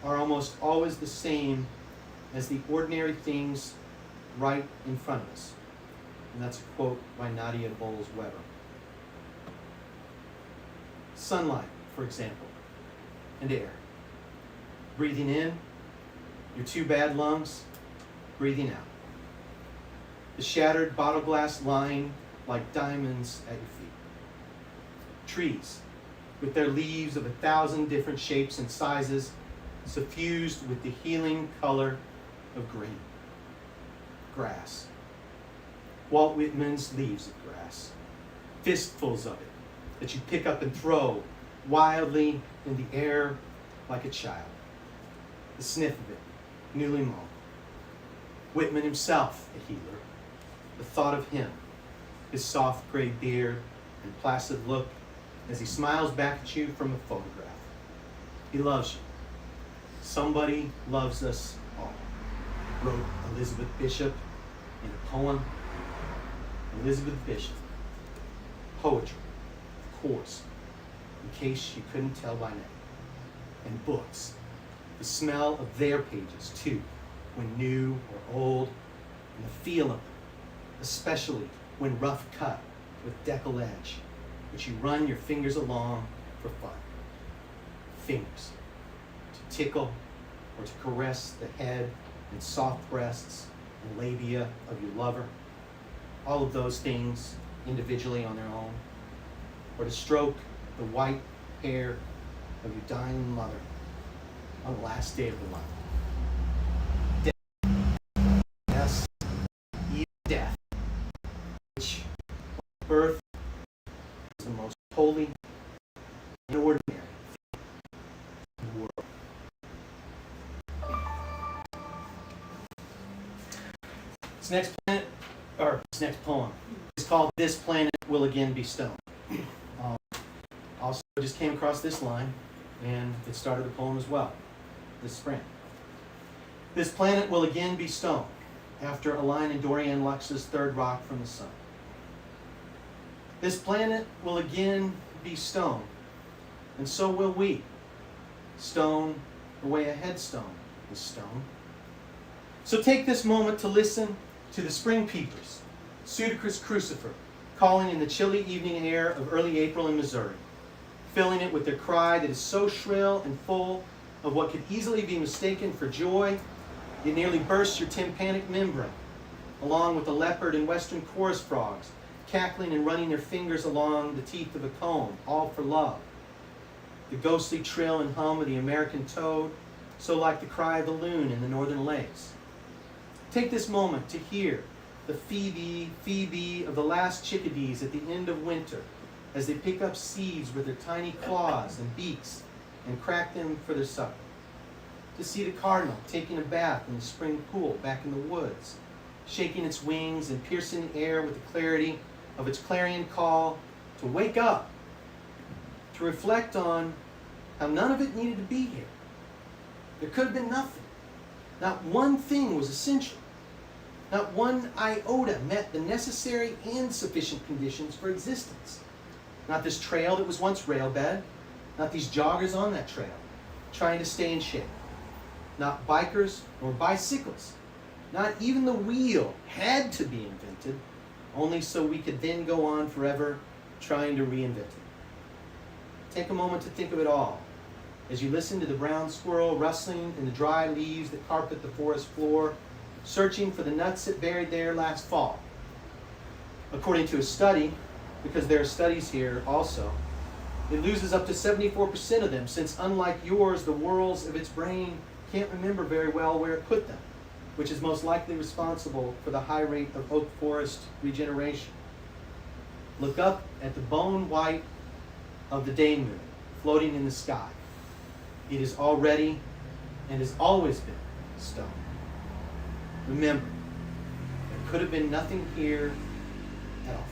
are almost always the same as the ordinary things right in front of us." And that's a quote by Nadia Bowles-Weber. Sunlight, for example, and air. Breathing in, your 2 bad lungs, breathing out. The shattered bottle glass lying like diamonds at your feet. Trees, with their leaves of 1,000 different shapes and sizes, suffused with the healing color of green. Grass. Walt Whitman's Leaves of Grass. Fistfuls of it that you pick up and throw wildly in the air like a child. The sniff of it, newly mown. Whitman himself, a healer. The thought of him, his soft gray beard and placid look as he smiles back at you from a photograph. He loves you. Somebody loves us all, wrote Elizabeth Bishop in a poem. Elizabeth Bishop. Poetry, of course, in case you couldn't tell by name. And books. The smell of their pages, too, when new or old, and the feel of them, especially when rough cut with decollage, which you run your fingers along for fun. Fingers, to tickle or to caress the head and soft breasts, and labia of your lover, all of those things individually on their own, or to stroke the white hair of your dying mother on the last day of the month. Death, yes, even death, which birth is the most holy and ordinary thing in the world. This next planet, or this next poem, is called "This Planet Will Again Be Stone." Also, just came across this line, and it started the poem as well this spring. This planet will again be stone, after a line in Dorian Lux's Third Rock from the Sun. This planet will again be stone, and so will we. Stone the way a headstone is stone. So take this moment to listen to the spring peepers, Pseudacris crucifer, calling in the chilly evening air of early April in Missouri, filling it with their cry that is so shrill and full of what could easily be mistaken for joy, it nearly bursts your tympanic membrane, along with the leopard and western chorus frogs, cackling and running their fingers along the teeth of a comb, all for love. The ghostly trill and hum of the American toad, so like the cry of the loon in the northern lakes. Take this moment to hear the Phoebe of the last chickadees at the end of winter, as they pick up seeds with their tiny claws and beaks and crack them for their supper. To see the cardinal taking a bath in the spring pool back in the woods, shaking its wings and piercing the air with the clarity of its clarion call to wake up, to reflect on how none of it needed to be here. There could have been nothing. Not one thing was essential. Not one iota met the necessary and sufficient conditions for existence. Not this trail that was once railbed, not these joggers on that trail, trying to stay in shape. Not bikers nor bicycles. Not even the wheel had to be invented, only so we could then go on forever trying to reinvent it. Take a moment to think of it all, as you listen to the brown squirrel rustling in the dry leaves that carpet the forest floor, searching for the nuts it buried there last fall. According to a study, because there are studies here also, it loses up to 74% of them, since unlike yours, the whorls of its brain can't remember very well where it put them, which is most likely responsible for the high rate of oak forest regeneration. Look up at the bone white of the day moon floating in the sky. It is already and has always been stone. Remember, there could have been nothing here at all.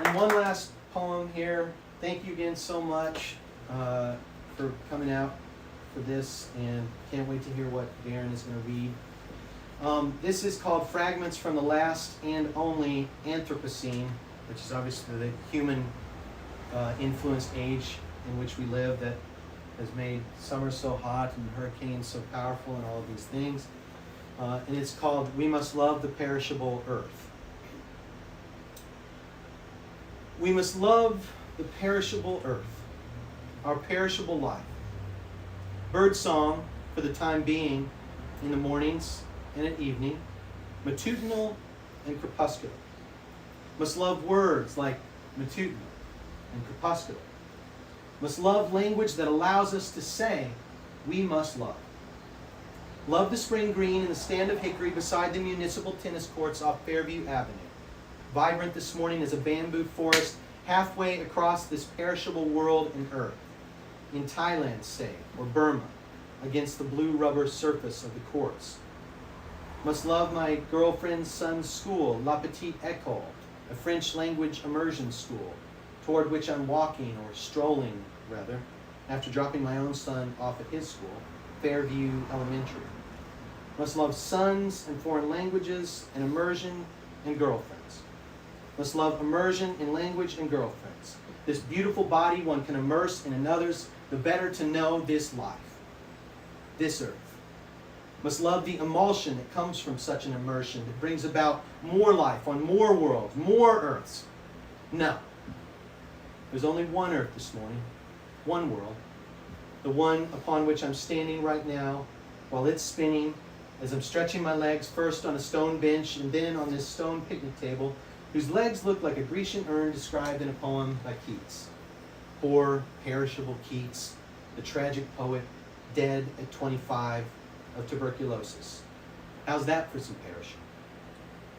And one last poem here. Thank you again so much for coming out for this, and can't wait to hear what Daren is going to read. This is called Fragments from the Last and Only Anthropocene, which is obviously the human influenced age in which we live that has made summer so hot and hurricanes so powerful and all of these things. And it's called We Must Love the Perishable Earth. We must love the perishable earth, our perishable life. Birdsong for the time being in the mornings and at evening, matutinal and crepuscular. Must love words like matutinal and crepuscular. Must love language that allows us to say, we must love. Love the spring green and the stand of hickory beside the municipal tennis courts off Fairview Avenue. Vibrant this morning as a bamboo forest halfway across this perishable world and earth. In Thailand, say, or Burma, against the blue rubber surface of the courts. Must love my girlfriend's son's school, La Petite École, a French language immersion school, toward which I'm walking, or strolling, rather, after dropping my own son off at his school, Fairview Elementary. Must love sons and foreign languages and immersion and girlfriends. Must love immersion in language and girlfriends. This beautiful body one can immerse in another's, the better to know this life, this earth. Must love the emulsion that comes from such an immersion that brings about more life on more worlds, more earths. No. There's only one earth this morning, one world, the one upon which I'm standing right now, while it's spinning, as I'm stretching my legs first on a stone bench and then on this stone picnic table, whose legs look like a Grecian urn described in a poem by Keats. Poor, perishable Keats, the tragic poet, dead at 25 of tuberculosis. How's that for some perishing?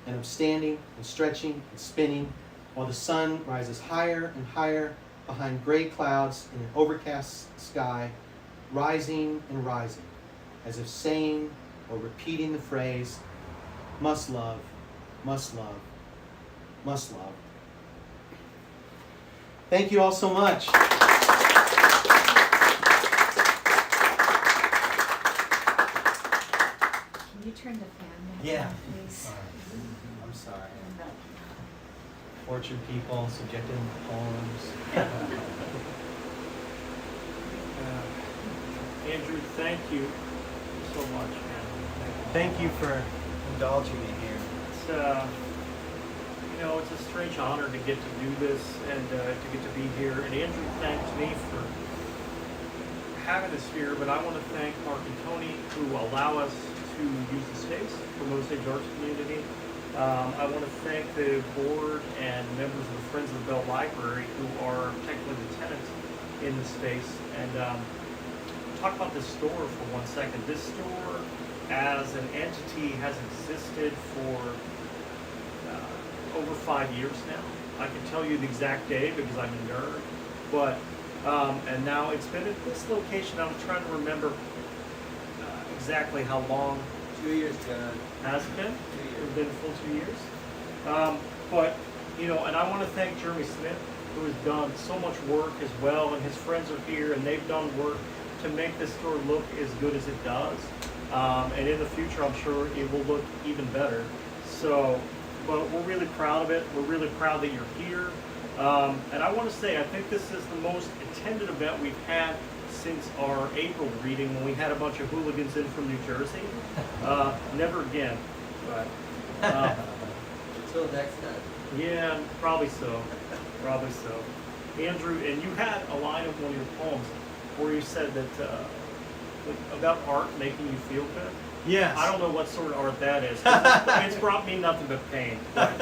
And I'm standing and stretching and spinning while the sun rises higher and higher behind gray clouds in an overcast sky, rising and rising, as if saying or repeating the phrase, must love, must love, must love. Thank you all so much. Can you turn the fan down? Yeah. Please. I'm sorry. Tortured people, subjected them to poems. Andrew, thank you so much, man. Thank you for indulging me here. It's it's a strange honor to get to do this and to get to be here. And Andrew thanked me for having us here, but I want to thank Mark and Tony who allow us to use the space for Osage Arts Community. I want to thank the board and members of the Friends of the Bell Library who are technically the tenants in the space. And talk about this store for 1 second. This store as an entity has existed for over 5 years now. I can tell you the exact day because I'm a nerd, but and now it's been at this location. I'm trying to remember exactly how long. 2 years, John. Has it been? 2 years. It's been a full 2 years. But and I want to thank Jeremy Smith, who has done so much work as well, and his friends are here, and they've done work to make this store look as good as it does. And in the future, I'm sure it will look even better. So, but we're really proud of it. We're really proud that you're here. And I want to say, I think this is the most attended event we've had since our April reading when we had a bunch of hooligans in from New Jersey. Never again, but Until next time. yeah, probably so. Probably so. Andrew, and you had a line of one of your poems where you said that about art making you feel good. Yes. I don't know what sort of art that is. It's brought me nothing but pain. But,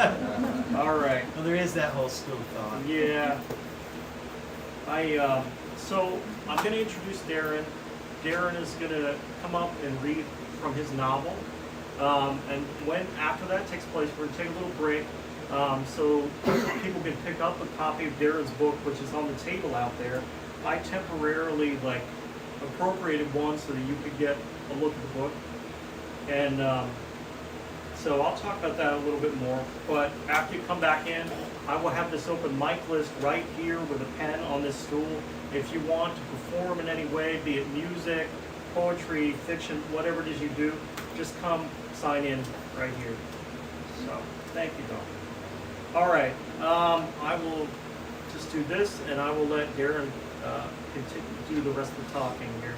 all right. Well, there is that whole school of thought. Yeah. So I'm going to introduce Daren. Daren is going to come up and read from his novel. And when after that takes place, we're going to take a little break so people can pick up a copy of Daren's book, which is on the table out there. I temporarily appropriated one so that you could get a look at the book. And so I'll talk about that a little bit more. But after you come back in, I will have this open mic list right here with a pen on this stool. If you want to perform in any way, be it music, poetry, fiction, whatever it is you do, just come sign in right here. So thank you, Don. All right, I will just do this, and I will let Daren continue do the rest of the talking here.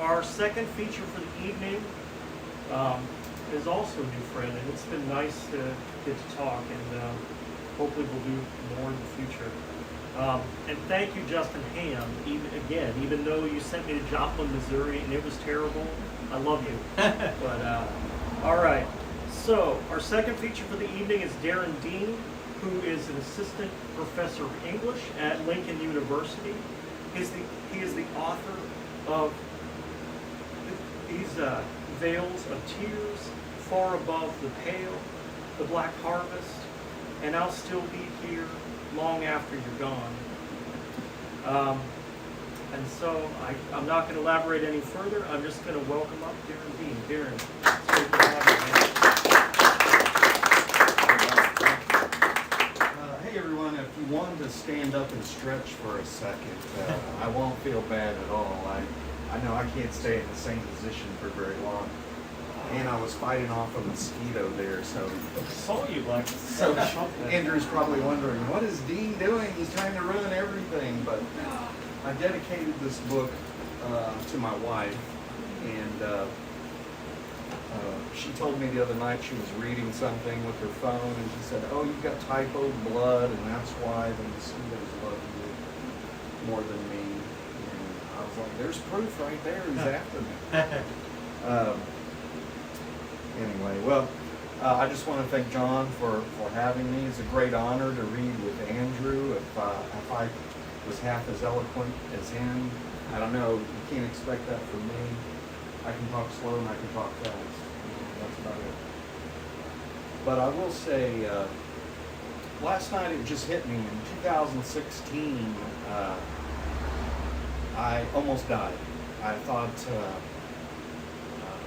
Our second feature for the evening is also a new friend, and it's been nice to get to talk, and hopefully we'll do more in the future. And thank you, Justin Ham, even though you sent me to Joplin, Missouri, and it was terrible, I love you. But all right, so our second feature for the evening is Daren Dean, who is an assistant professor of English at Lincoln University. He is the author of these Veils of Tears, Far Above the Pale, The Black Harvest, and I'll Still Be Here Long After You're Gone. And so I'm not going to elaborate any further. I'm just going to welcome up Daren Dean. Daren, it's great to have Hey everyone, if you wanted to stand up and stretch for a second, I won't feel bad at all. I know I can't stay in the same position for very long. And I was fighting off a mosquito there, so I saw you Andrew's probably wondering, what is Dean doing? He's trying to ruin everything. But I dedicated this book to my wife, and she told me the other night she was reading something with her phone, and she said, "Oh, you've got typhoid blood, and that's why the mosquitoes love you." more than me. And I was like, there's proof right there. He's after me. Anyway, well, I just want to thank John for having me. It's a great honor to read with Andrew. If I was half as eloquent as him, I don't know. You can't expect that from me. I can talk slow and I can talk fast. That's about it. But I will say, last night it just hit me. In 2016, I almost died. I thought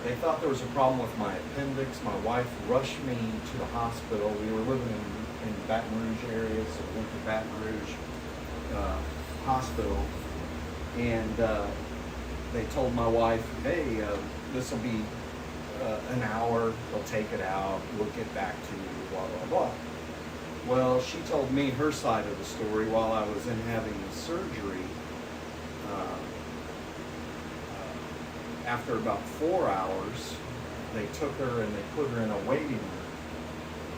they thought there was a problem with my appendix. My wife rushed me to the hospital. We were living in Baton Rouge area, so we went to Baton Rouge hospital, and they told my wife, hey, this will be an hour, they'll take it out, we'll get back to you, blah, blah, blah. Well, she told me her side of the story while I was in having the surgery. After about 4 hours, they took her and they put her in a waiting room.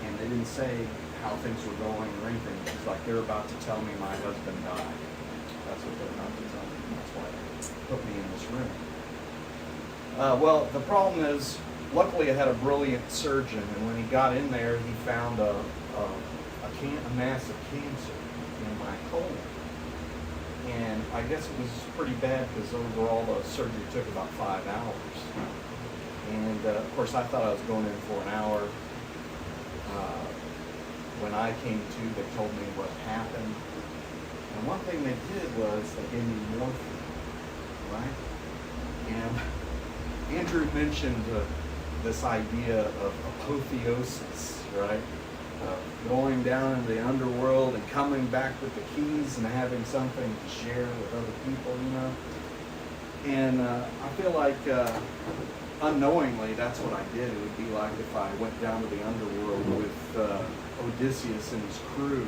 And they didn't say how things were going or anything. It's like they're about to tell me my husband died. That's what they're about to tell me. That's why they put me in this room. Well, the problem is, luckily I had a brilliant surgeon, and when he got in there, he found a mass of cancer in my colon. And I guess it was pretty bad because overall the surgery took about 5 hours. And of course I thought I was going in for an hour. When I came to, they told me what happened. And one thing they did was they gave me morphine, right? And Andrew mentioned this idea of apotheosis, right? Going down into the underworld and coming back with the keys and having something to share with other people, you know? And I feel like unknowingly that's what I did. It would be like if I went down to the underworld with Odysseus and his crew,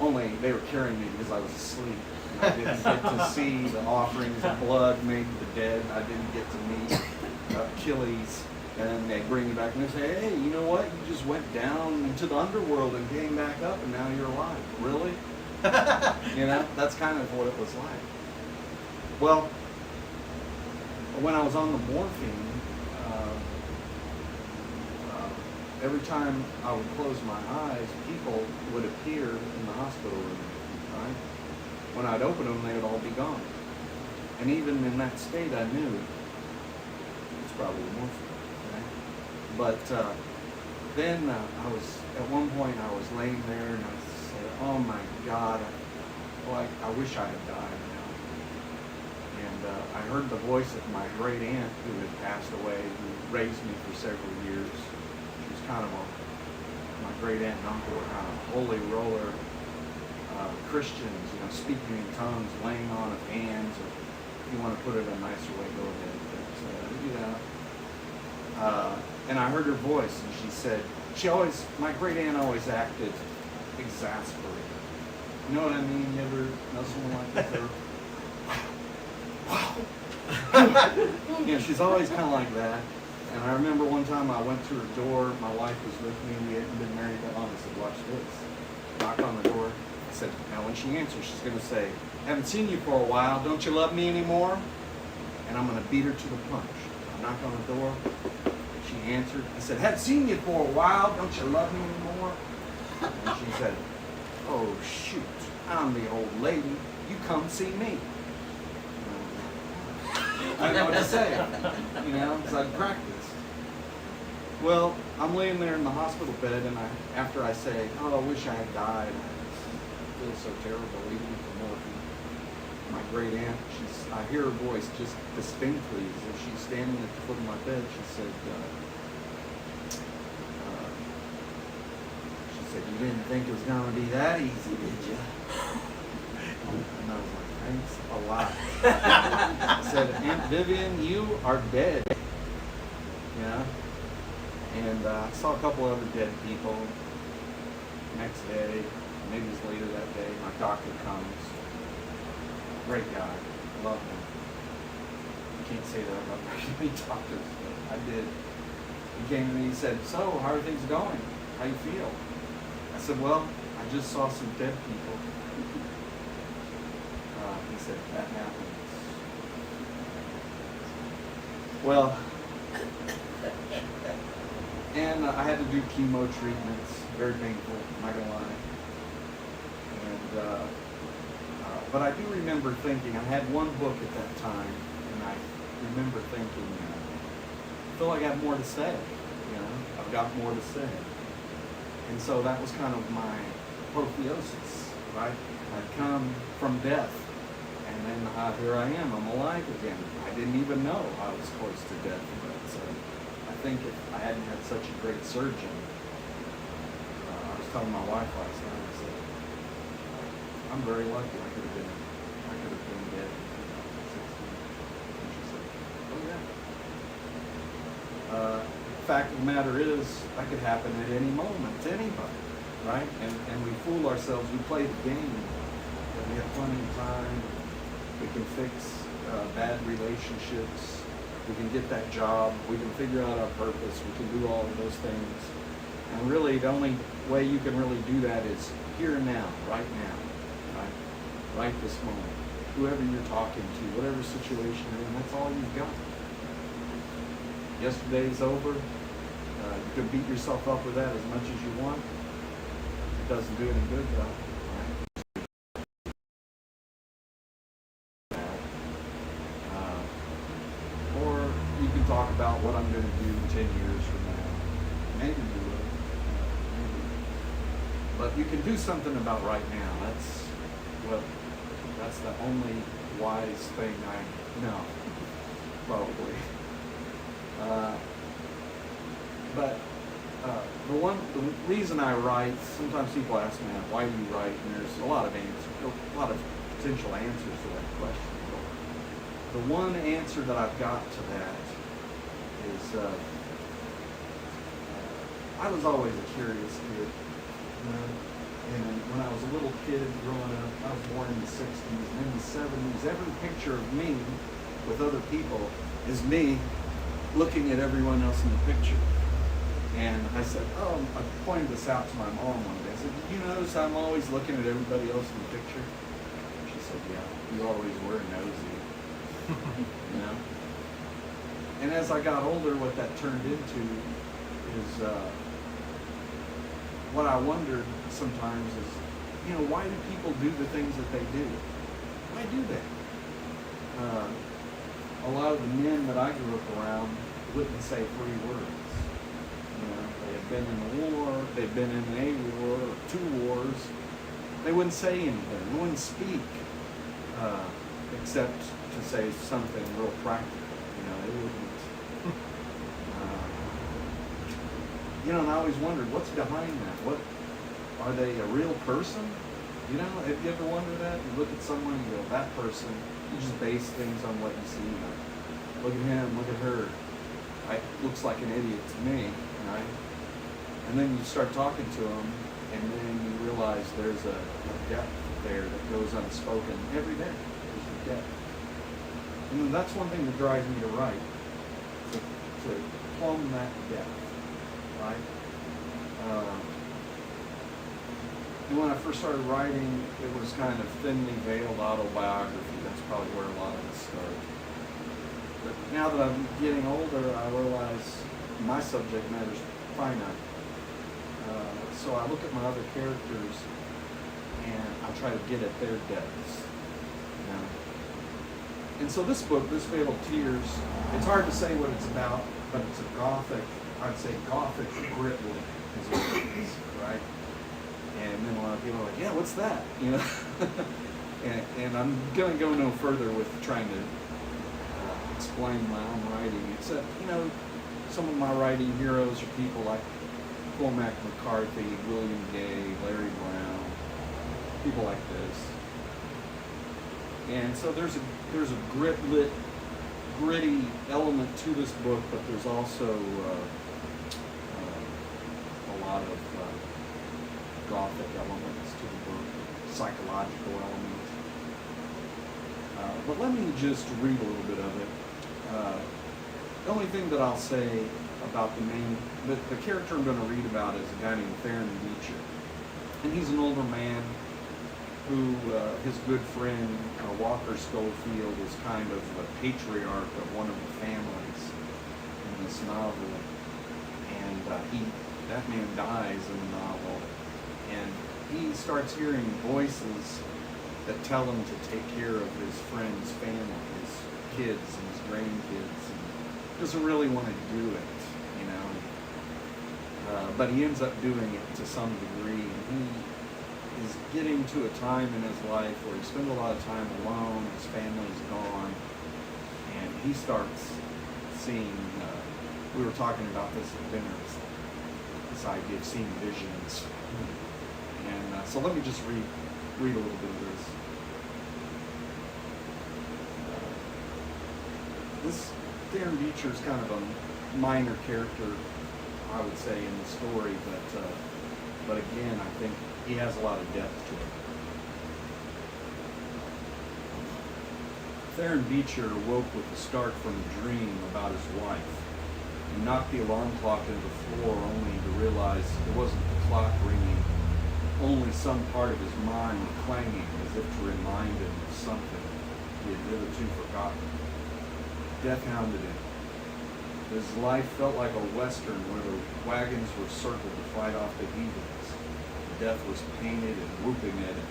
only they were carrying me because I was asleep. And I didn't get to see the offerings of blood made to the dead. I didn't get to meet Achilles. And they bring you back and they say, hey, you know what? You just went down into the underworld and came back up and now you're alive. Really? You know, that's kind of what it was like. Well, when I was on the morphine, every time I would close my eyes, people would appear in the hospital room, right? When I'd open them, they would all be gone. And even in that state, I knew it's probably morphine. But then I was, at one point I was laying there and I said, oh my God, I wish I had died now. And I heard the voice of my great aunt who had passed away, who raised me for several years. She was kind of my great aunt and uncle were kind of holy roller Christians, you know, speaking in tongues, laying on of hands, or if you want to put it a nicer way, go ahead. But, you know. And I heard her voice, and she said, my great aunt always acted exasperated. You know what I mean? You ever know someone like that? Wow. You know, she's always kind of like that. And I remember one time I went to her door, my wife was with me, we hadn't been married that long. I said, watch this. Knocked on the door. I said, now when she answers, she's going to say, haven't seen you for a while, don't you love me anymore? And I'm going to beat her to the punch. I knocked on the door. She answered. I said, haven't seen you for a while. Don't you love me anymore? And she said, oh, shoot. I'm the old lady. You come see me. I didn't know what to say. You know, because I'd practiced. Well, I'm laying there in the hospital bed, and after I say, oh, I wish I had died. I feel so terrible eating for morphine. My great aunt, I hear her voice just distinctly as if she's standing at the foot of my bed. She said, you didn't think it was going to be that easy, did you? And I was like, thanks a lot. I said, Aunt Vivian, you are dead. Yeah. And I saw a couple other dead people. Next day, maybe it was later that day, my doctor comes. Great guy. Love him. I can't say that about many doctors, but I did. He came to me and he said, so, how are things going? How you feel? I said, well, I just saw some dead people. it. That happens. Well, and I had to do chemo treatments. Very painful, I'm not gonna lie. And but I do remember thinking, I had one book at that time, and I remember thinking, I feel like I have more to say. You know, I've got more to say. And so that was kind of my apotheosis, right? I'd come from death, and then here I am, I'm alive again. I didn't even know I was close to death, but I think if I hadn't had such a great surgeon, I was telling my wife last night, I said, I'm very lucky. I could have been dead at 16. And she said, oh yeah. The fact of the matter is, that could happen at any moment to anybody, right? And we fool ourselves. We play the game. That we have plenty of time. We can fix bad relationships. We can get that job. We can figure out our purpose. We can do all of those things. And really, the only way you can really do that is here and now, right now, right this moment. Whoever you're talking to, whatever situation you're in, that's all you've got. Yesterday's over. You can beat yourself up with that as much as you want. It doesn't do any good, though. Or you can talk about what I'm going to do 10 years from now. Maybe you will. Maybe. But you can do something about right now. That's the only wise thing I know, probably. But the reason I write, sometimes people ask me, why do you write? And there's a lot of potential answers to that question. The one answer that I've got to that is, I was always a curious kid. And when I was a little kid growing up, I was born in the 60s and in the 70s, every picture of me with other people is me looking at everyone else in the picture. And I said, I pointed this out to my mom one day. I said, did you notice I'm always looking at everybody else in the picture? She said, yeah, you always were nosy. You know? And as I got older, what that turned into is, what I wondered sometimes is, why do people do the things that they do? Why do they? A lot of the men that I grew up around wouldn't say 3 words. They had been in the war, they'd been in a war, or 2 wars. They wouldn't say anything, they wouldn't speak, except to say something real practical. They wouldn't. And I always wondered, what's behind that? What are they, a real person? Have you ever wondered that? You look at someone and you go, that person, you just base things on what you see. Look at him, look at her. Looks like an idiot to me, right? And then you start talking to them, and then you realize there's a depth there that goes unspoken every day. There's a depth. And then that's one thing that drives me to write, to plumb that depth, right? And when I first started writing, it was kind of thinly veiled autobiography. That's probably where a lot of it started. But now that I'm getting older, I realize my subject matter is finite. So I look at my other characters and I try to get at their depths. And so this book, This Veil of Tears, it's hard to say what it's about, but it's a gothic, I'd say gothic gritwood is what it is, right? And then a lot of people are like, yeah, what's that? And I'm going to go no further with trying to explain my own writing, except, some of my writing heroes are people like Cormac McCarthy, William Gay, Larry Brown, people like this. And so there's a gritty element to this book, but there's also a lot of gothic elements to the book, psychological elements. But let me just read a little bit of it. The only thing that I'll say about the character I'm going to read about is a guy named Daren Dean. And he's an older man, who his good friend Walker Schofield is kind of the patriarch of one of the families in this novel, and that man dies in the novel, and he starts hearing voices that tell him to take care of his friend's family, his kids and his grandkids, and doesn't really want to do it, you know. But he ends up doing it to some degree, and he is getting to a time in his life where he spends a lot of time alone, his family's gone, and he starts seeing, we were talking about this at dinner, this idea of seeing visions. And so let me just read a little bit of this. This Daren Beecher is kind of a minor character, I would say, in the story, but again, I think he has a lot of depth to it. Daren Beecher woke with a start from a dream about his wife. He knocked the alarm clock into the floor only to realize it wasn't the clock ringing, only some part of his mind clanging as if to remind him of something he had hitherto forgotten. Death hounded him. His life felt like a western where the wagons were circled to fight off the heathens. Death was painted and whooping at him,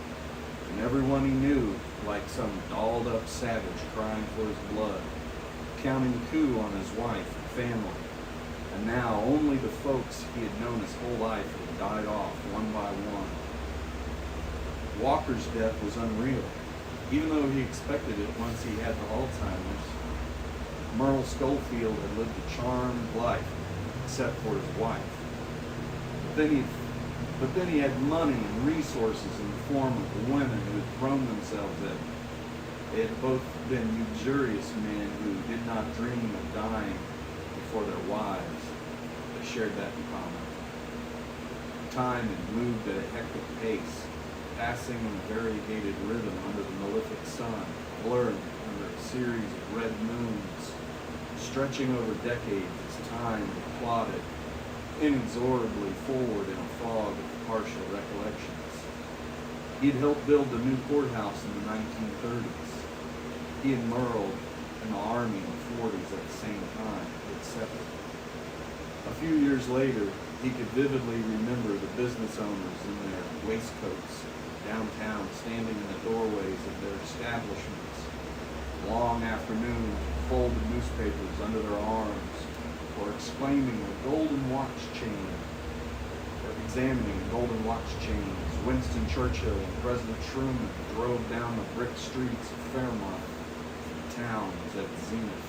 and everyone he knew like some dolled-up savage crying for his blood, counting the coup on his wife and family. And now only the folks he had known his whole life had died off one by one. Walker's death was unreal, even though he expected it once he had the Alzheimer's. Merle Schofield had lived a charmed life, except for his wife. But then he had money and resources in the form of the women who had thrown themselves at him. They had both been luxurious men who did not dream of dying before their wives. They shared that in common. Time had moved at a hectic pace, passing in a variegated rhythm under the malefic sun, blurred under a series of red moons, stretching over decades as time plodded inexorably forward in a fog of partial recollections. He had helped build the new courthouse in the 1930s. He and Merle in the Army in the 40s at the same time, etc. A few years later, he could vividly remember the business owners in their waistcoats downtown, standing in the doorways of their establishments, long afternoons, folded newspapers under their arms, or exclaiming a golden watch chain, or examining golden watch chains. Winston Churchill and President Truman drove down the brick streets of Fairmont. The town was at the zenith.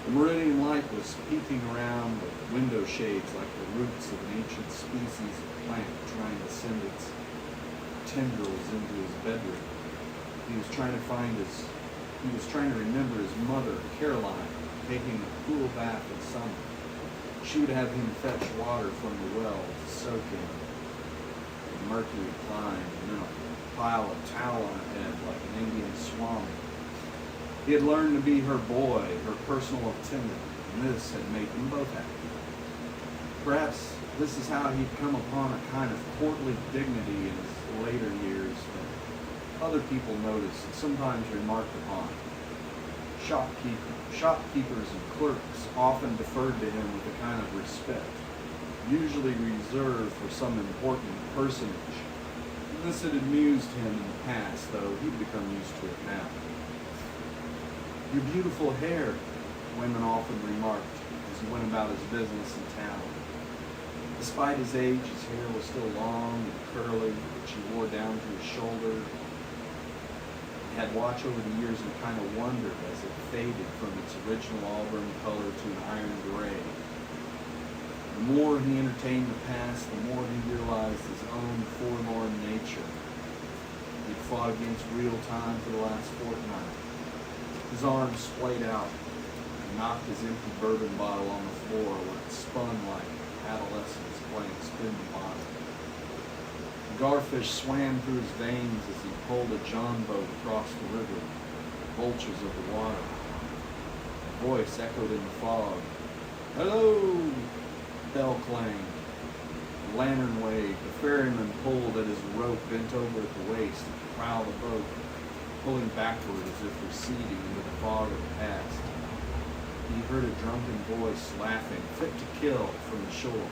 The meridian light was peeking around the window shades like the roots of an ancient species of plant trying to send its tendrils into his bedroom. He was trying to remember his mother, Caroline, taking a cool bath in summer. She would have him fetch water from the well to soak in. The mercury climbed, and then a pile of towel on her head like an Indian swami. He had learned to be her boy, her personal attendant, and this had made them both happy. Perhaps this is how he'd come upon a kind of courtly dignity in his later years that other people noticed and sometimes remarked upon. Shopkeepers and clerks often deferred to him with a kind of respect, usually reserved for some important personage. And this had amused him in the past, though he'd become used to it now. "Your beautiful hair," women often remarked as he went about his business in town. Despite his age, his hair was still long and curly, which he wore down to his shoulder. He had watched over the years and kind of wondered as it faded from its original auburn color to an iron gray. The more he entertained the past, the more he realized his own forlorn nature. He'd fought against real time for the last fortnight. His arms splayed out and knocked his empty bourbon bottle on the floor where it spun like adolescents playing spin the bottle. Garfish swam through his veins as he pulled a john boat across the river, vultures of the water. A voice echoed in the fog. "Hello!" Bell clanged. The lantern waved. The ferryman pulled at his rope bent over at the waist to prow the boat, pulling backward as if receding into the fog of the past. He heard a drunken voice laughing, fit to kill, from the shore.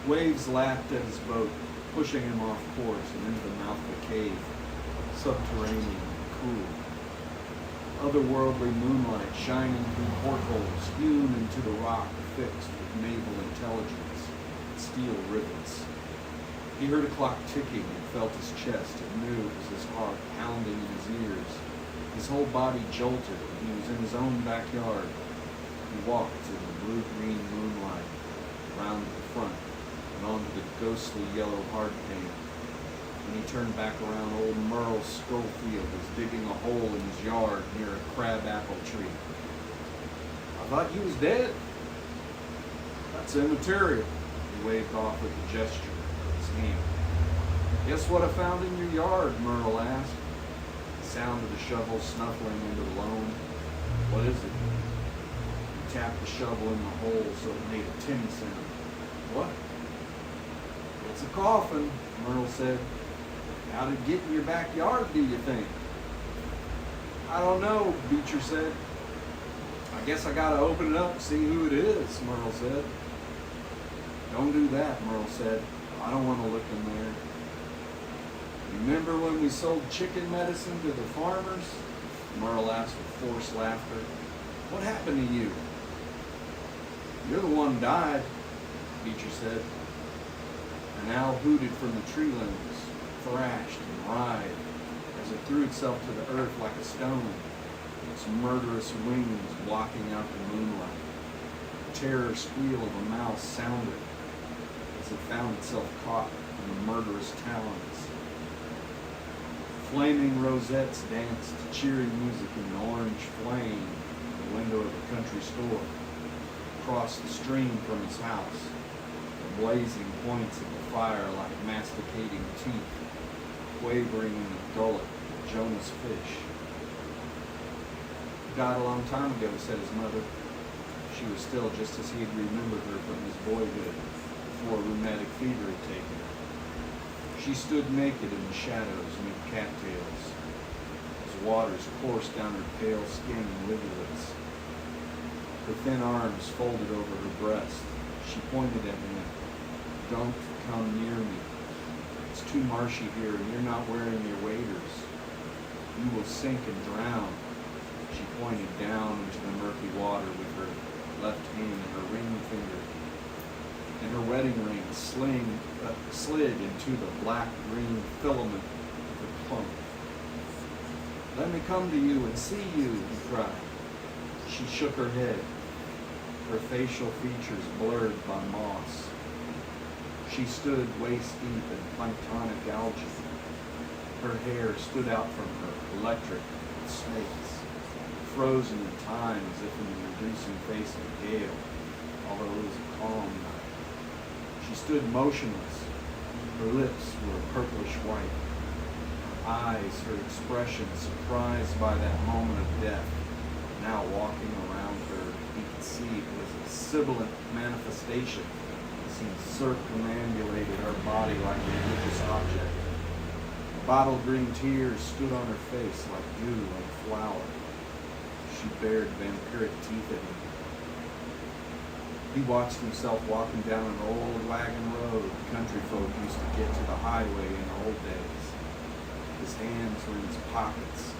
Waves lapped at his boat, pushing him off course and into the mouth of a cave, subterranean and cool. Otherworldly moonlight shining through portholes hewn into the rock fixed with naval intelligence and steel rivets. He heard a clock ticking and felt his chest and knew it was his heart pounding in his ears. His whole body jolted and he was in his own backyard. He walked in the blue-green moonlight around the front and onto the ghostly yellow hardpan. When he turned back around, old Merle Schofield was digging a hole in his yard near a crabapple tree. I thought you was dead. That's immaterial. He waved off with a gesture of his hand. Guess what I found in your yard? Merle asked. The sound of the shovel snuffling into the loam. What is it? He tapped the shovel in the hole so it made a tinny sound. What? It's a coffin, Merle said. How did it get in your backyard, do you think? I don't know, Beecher said. I guess I gotta open it up and see who it is, Merle said. Don't do that, Merle said. I don't want to look in there. Remember when we sold chicken medicine to the farmers? Merle asked with forced laughter. What happened to you? You're the one who died, Beecher said. An owl hooted from the tree limbs, thrashed and writhed as it threw itself to the earth like a stone, its murderous wings blocking out the moonlight. The terror squeal of a mouse sounded as it found itself caught in the murderous talons. Flaming rosettes danced cheery music in the orange flame in the window of the country store. Across the stream from his house, the blazing points of the fire like masticating teeth, quavering in the gullet of Jonah's fish. He died a long time ago, said his mother. She was still just as he had remembered her from his boyhood, before rheumatic fever had taken her. She stood naked in the shadows amid cattails, as waters coursed down her pale skin in rivulets. Her thin arms folded over her breast. She pointed at me. Don't come near me. It's too marshy here, and you're not wearing your waders. You will sink and drown. She pointed down into the murky water with her left hand and her ring finger. And her wedding ring slid into the black-green filament of the plump. Let me come to you and see you, he cried. She shook her head, her facial features blurred by moss. She stood waist deep in planktonic algae. Her hair stood out from her, electric with snakes, frozen in time as if in the reducing face of a gale, although it was a calm night. She stood motionless. Her lips were purplish white. Her eyes, her expression, surprised by that moment of death, now walking around her, he could see it was a sibilant manifestation as he circumambulated her body like a religious object. Bottle green tears stood on her face like dew on a flower. She bared vampiric teeth at him. He watched himself walking down an old wagon road country folk used to get to the highway in the old days. His hands were in his pockets,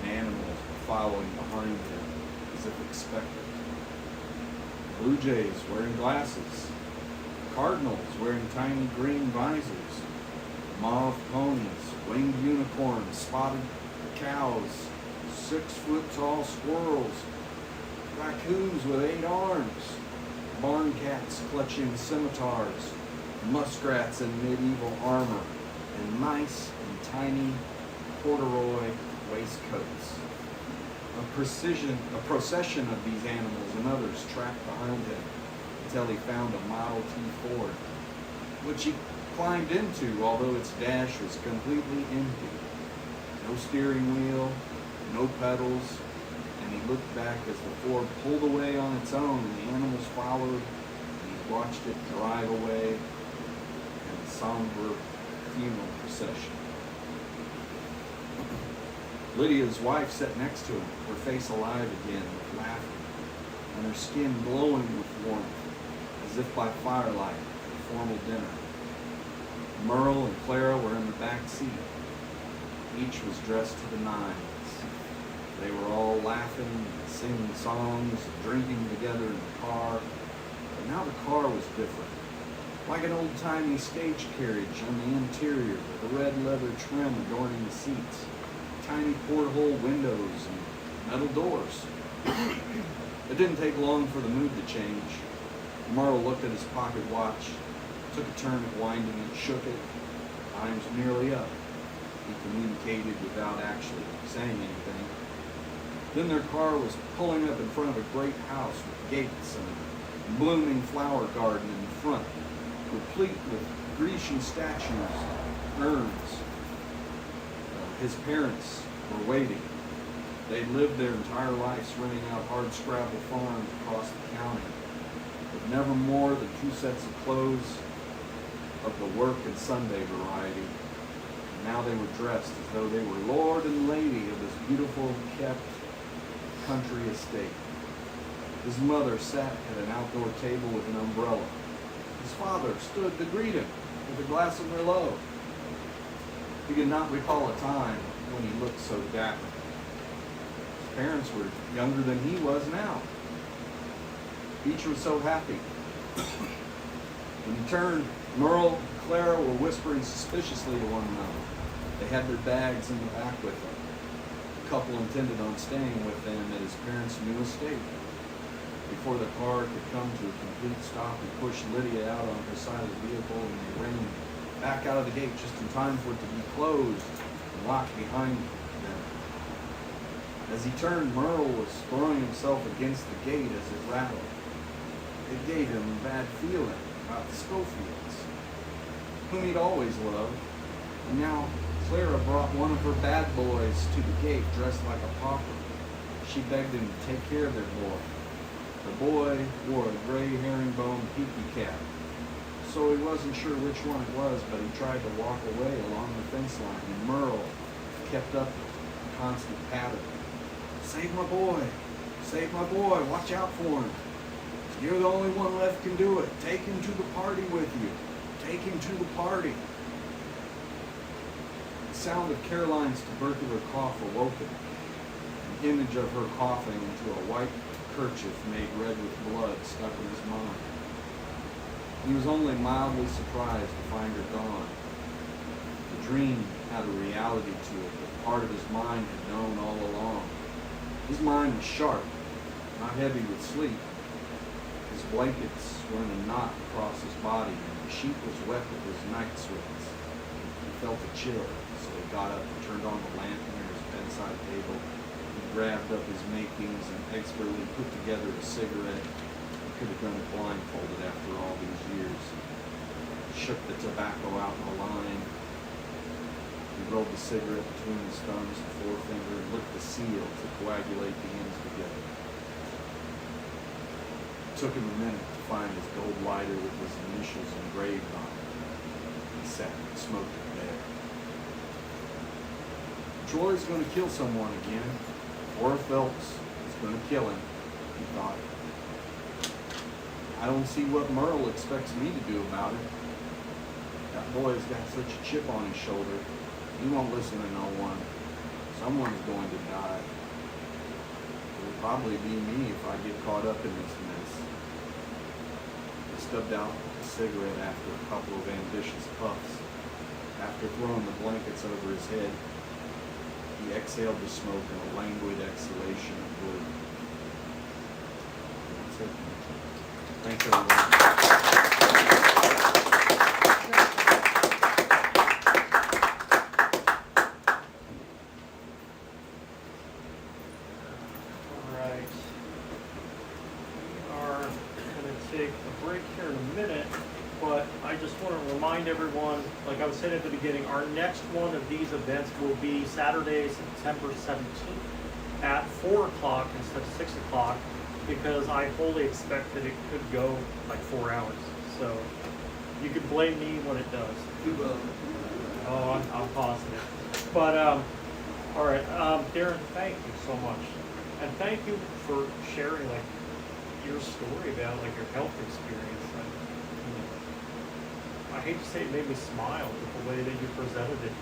and animals were following behind him as if expectant. Blue jays wearing glasses, cardinals wearing tiny green visors, mauve ponies, winged unicorns, spotted cows, 6-foot-tall squirrels, raccoons with 8 arms, barn cats clutching scimitars, muskrats in medieval armor, and mice in tiny corduroy waistcoats. A procession of these animals and others tracked behind him until he found a Model T Ford, which he climbed into, although its dash was completely empty. No steering wheel, no pedals, and he looked back as the Ford pulled away on its own, and the animals followed, and he watched it drive away in a somber funeral procession. Lydia's wife sat next to him, her face alive again with laughter, and her skin glowing with warmth, as if by firelight at a formal dinner. Merle and Clara were in the back seat. Each was dressed to the nines. They were all laughing, singing songs, drinking together in the car. But now the car was different. Like an old-timey stage carriage on the interior with a red leather trim adorning the seats, tiny porthole windows and metal doors. It didn't take long for the mood to change. Merle looked at his pocket watch, took a turn at winding it, shook it. Time's nearly up. He communicated without actually saying anything. Then their car was pulling up in front of a great house with gates and a blooming flower garden in front, replete with Grecian statues, urns. His parents were waiting. They'd lived their entire lives renting out hardscrabble farms across the county, with never more than 2 sets of clothes of the work and Sunday variety. And now they were dressed as though they were lord and lady of this beautiful, kept country estate. His mother sat at an outdoor table with an umbrella. His father stood to greet him with a glass of Merlot. He could not recall a time when he looked so dapper. His parents were younger than he was now. Each was so happy. When he turned, Merle and Clara were whispering suspiciously to one another. They had their bags in the back with them. The couple intended on staying with them at his parents' new estate. Before the car could come to a complete stop, he pushed Lydia out on her side of the vehicle, and they ran back out of the gate just in time for it to be closed and locked behind them. As he turned, Merle was throwing himself against the gate as it rattled. It gave him a bad feeling about the Schofields, whom he'd always loved, and now Clara brought one of her bad boys to the gate dressed like a pauper. She begged him to take care of their boy. The boy wore a gray herringbone peaky cap, so he wasn't sure which one it was, but he tried to walk away along the fence line, and Merle kept up a constant patter. Save my boy! Save my boy! Watch out for him! You're the only one left can do it. Take him to the party with you. Take him to the party. The sound of Caroline's tubercular cough awoke him. An image of her coughing into a white kerchief made red with blood stuck in his mind. He was only mildly surprised to find her gone. The dream had a reality to it that part of his mind had known all along. His mind was sharp, not heavy with sleep. His blankets were in a knot across his body, and the sheet was wet with his night sweats. He felt a chill, so he got up and turned on the lamp near his bedside table. He grabbed up his makings and expertly put together a cigarette. He could have done it blindfolded after all these years. He shook the tobacco out in a line. He rolled the cigarette between his thumbs and forefinger and licked the seal to coagulate the ends together. It took him a minute to find his gold lighter with his initials engraved on it. He sat and smoked in bed. Troy's going to kill someone again, or Phelps is going to kill him, he thought. I don't see what Merle expects me to do about it. That boy's got such a chip on his shoulder. He won't listen to no one. Someone's going to die. It'll probably be me if I get caught up in this mess. He stubbed out a cigarette after a couple of ambitious puffs. After throwing the blankets over his head, he exhaled the smoke in a languid exhalation of wood. That's it. Thanks, everyone. Everyone, like I was saying at the beginning, our next one of these events will be Saturday, September 17th at 4 o'clock instead of 6 o'clock. because I wholly expected it could go like 4 hours. So you could blame me when it does. You will. Oh, I'm positive. But, all right, Daren, thank you so much. And thank you for sharing, like, your story about, like, your health experience. I hate to say it made me smile with the way that you presented it.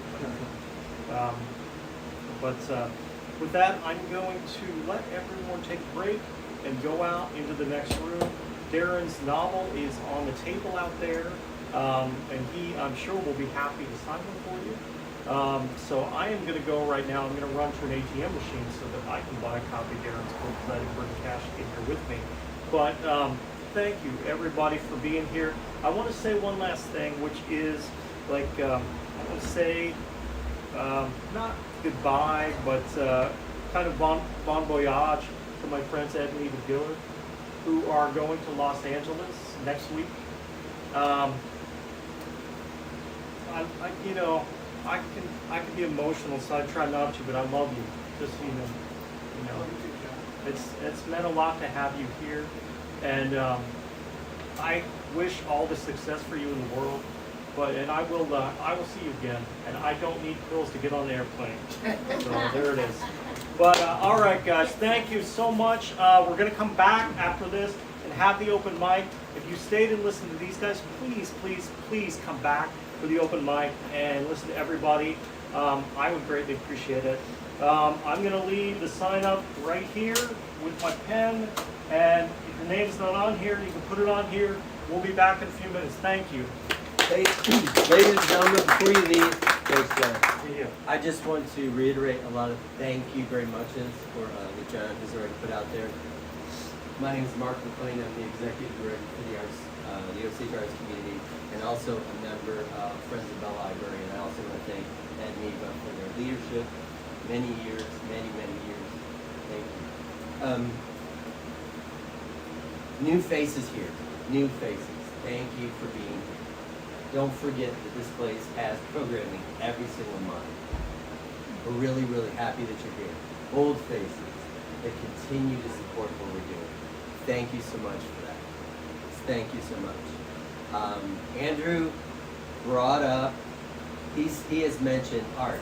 With that, I'm going to let everyone take a break and go out into the next room. Daren's novel is on the table out there, and he, I'm sure, will be happy to sign one for you. So I am going to go right now. I'm going to run to an ATM machine so that I can buy a copy of Daren's book because I didn't bring cash in here with me. But thank you, everybody, for being here. I want to say one last thing, which is, like, I want to say, not goodbye, but kind of bon voyage to my friends Ed and Eva Gillard, who are going to Los Angeles next week. I can be emotional, so I try not to, but I love you. Just so you know, it's meant a lot to have you here, and I wish all the success for you in the world. And I will see you again, and I don't need pills to get on the airplane. So there it is. But all right, guys, thank you so much. We're gonna come back after this and have the open mic. If you stayed and listened to these guys, please come back for the open mic and listen to everybody. I would greatly appreciate it. I'm gonna leave the sign up right here with my pen, and if your name's not on here, you can put it on here. We'll be back in a few minutes. Thank you. Ladies and gentlemen, before you leave, thanks, John. See you. I just want to reiterate a lot of thank you very muches for what John has already put out there. My name is Mark McLean. I'm the executive director for the arts, the Osage Arts community, and also a member of Friends of Belle Library. And I also want to thank Ed and Eva for their leadership. Many years. Thank you. New faces here. New faces. Thank you for being here. Don't forget that this place has programming every single month. We're really, really happy that you're here. Old faces that continue to support what we're doing. Thank you so much for that. Thank you so much. Andrew brought up, he has mentioned art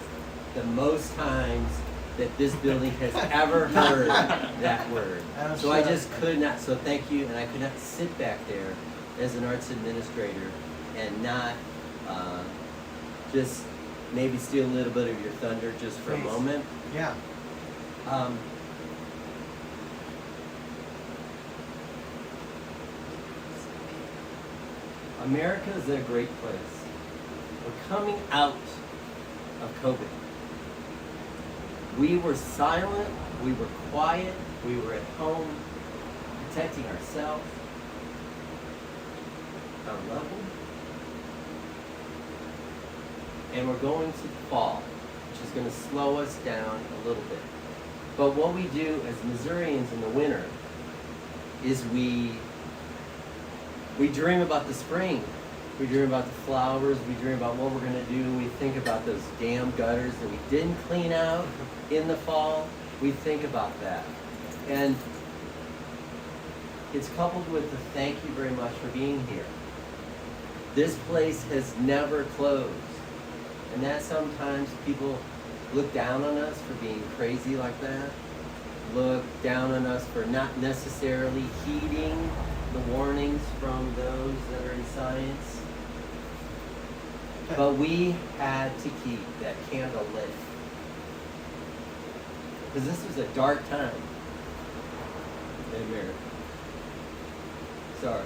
the most times that this building has ever heard that word. So I just could not, so thank you, and I could not sit back there as an arts administrator and not just maybe steal a little bit of your thunder just for a moment. Yeah. America is in a great place. We're coming out of COVID. We were silent, we were quiet, we were at home, protecting ourselves, our loved ones. And we're going to the fall, which is going to slow us down a little bit. But what we do as Missourians in the winter is we dream about the spring. We dream about the flowers. We dream about what we're going to do. We think about those damn gutters that we didn't clean out in the fall. We think about that. And it's coupled with the thank you very much for being here. This place has never closed. And that sometimes people look down on us for being crazy like that, look down on us for not necessarily heeding the warnings from those that are in science. But we had to keep that candle lit. Because this was a dark time in America. Sorry.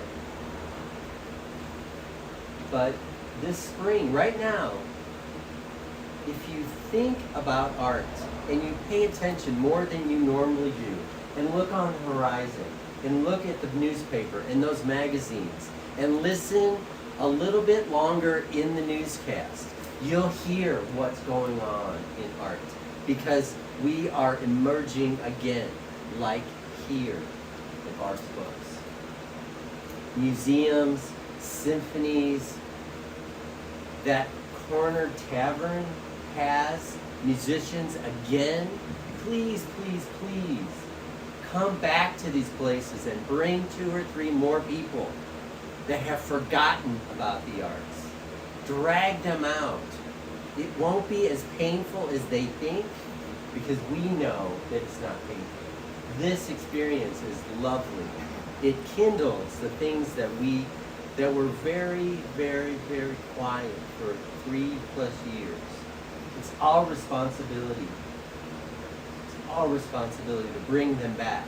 But this spring, right now, if you think about art and you pay attention more than you normally do, and look on the horizon, and look at the newspaper and those magazines, and listen a little bit longer in the newscast, you'll hear what's going on in art. Because we are emerging again, like here at Barb's Books. Museums, symphonies, that corner tavern has musicians again. Please, please, please come back to these places and bring 2 or 3 more people that have forgotten about the arts. Drag them out. It won't be as painful as they think, because we know that it's not painful. This experience is lovely. It kindles the things that were very, very, very quiet for 3+ years. It's our responsibility. It's our responsibility to bring them back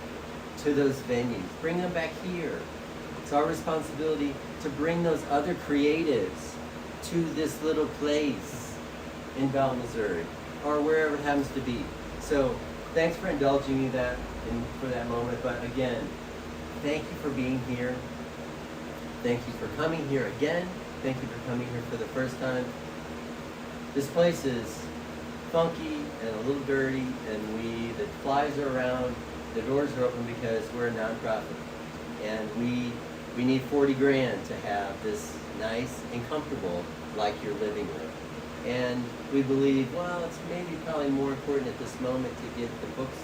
to those venues. Bring them back here. It's our responsibility to bring those other creatives to this little place in Belle, Missouri, or wherever it happens to be. So thanks for indulging me for that moment. But again, thank you for being here. Thank you for coming here again. Thank you for coming here for the first time. This place is funky and a little dirty, and the flies are around, the doors are open because we're a nonprofit. And we need 40 grand to have this nice and comfortable like your living room. And we believe, well, it's probably more important at this moment to get the books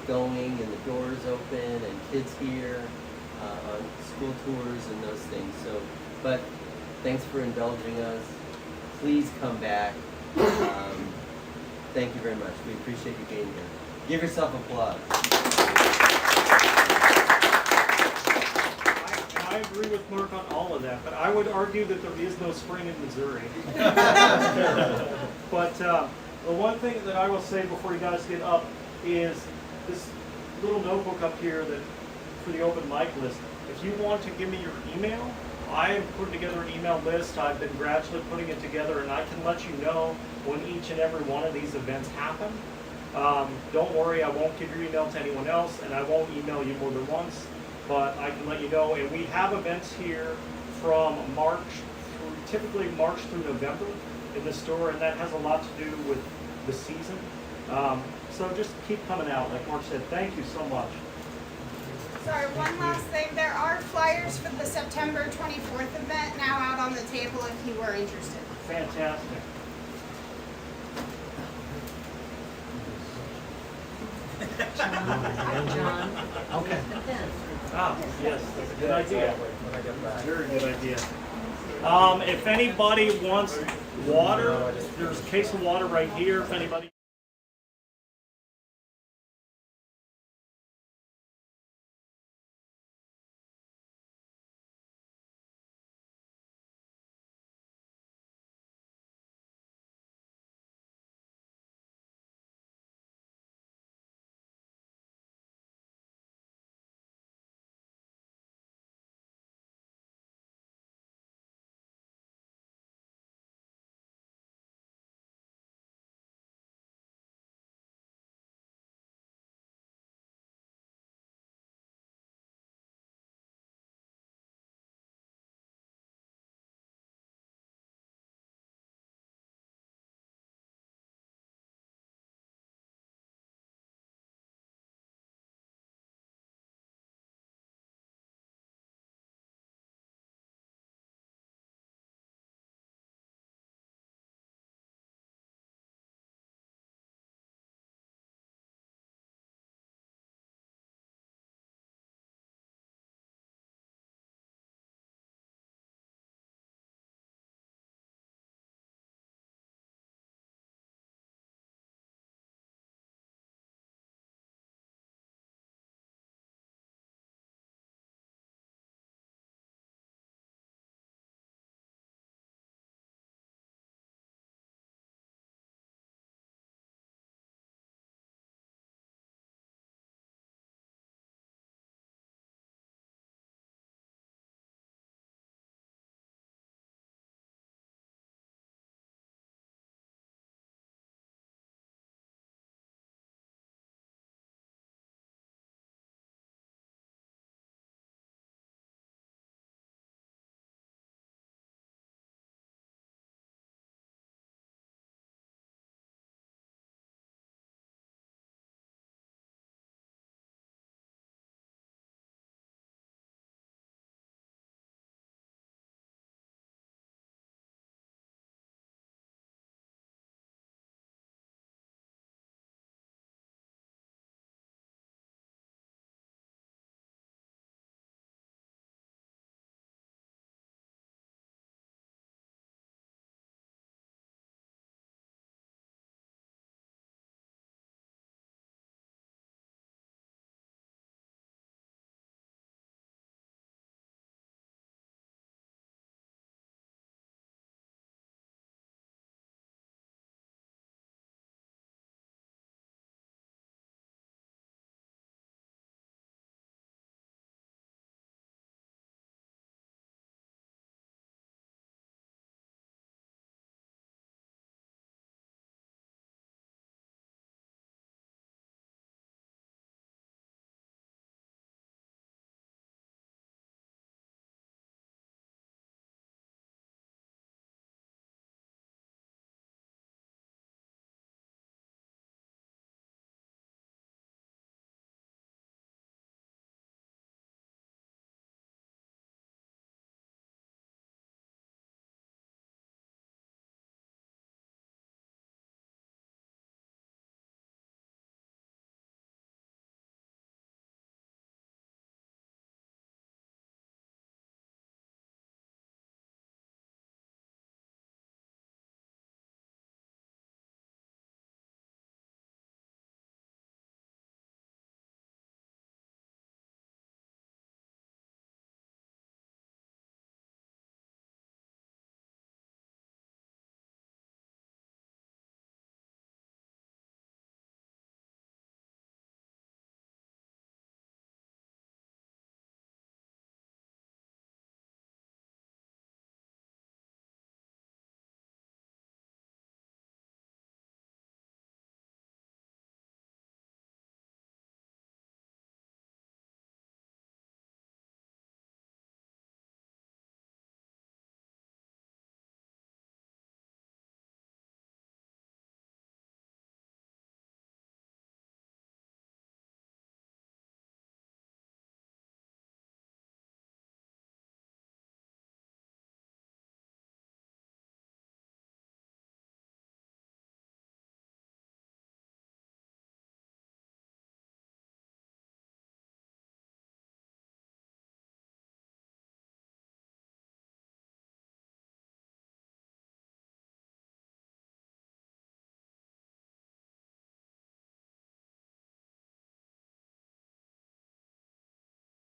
going and the doors open and kids here on school tours and those things. So, but thanks for indulging us. Please come back. Thank you very much. We appreciate you being here. Give yourself applause. I agree with Mark on all of that, but I would argue that there is no spring in Missouri. But the one thing that I will say before you guys get up is this little notebook up here for the open mic list. If you want to give me your email, I have put together an email list. I've been gradually putting it together, and I can let you know when each and every one of these events happen. Don't worry, I won't give your email to anyone else, and I won't email you more than once, but I can let you know. And we have events here from typically March through November in the store, and that has a lot to do with the season. So just keep coming out. Like Mark said, thank you so much. Sorry, one last thing. There are flyers for the September 24th event now out on the table if you were interested. Fantastic. John. Okay. Ah, yes, that's a good idea. Very good idea. If anybody wants water, there's a case of water right here. If anybody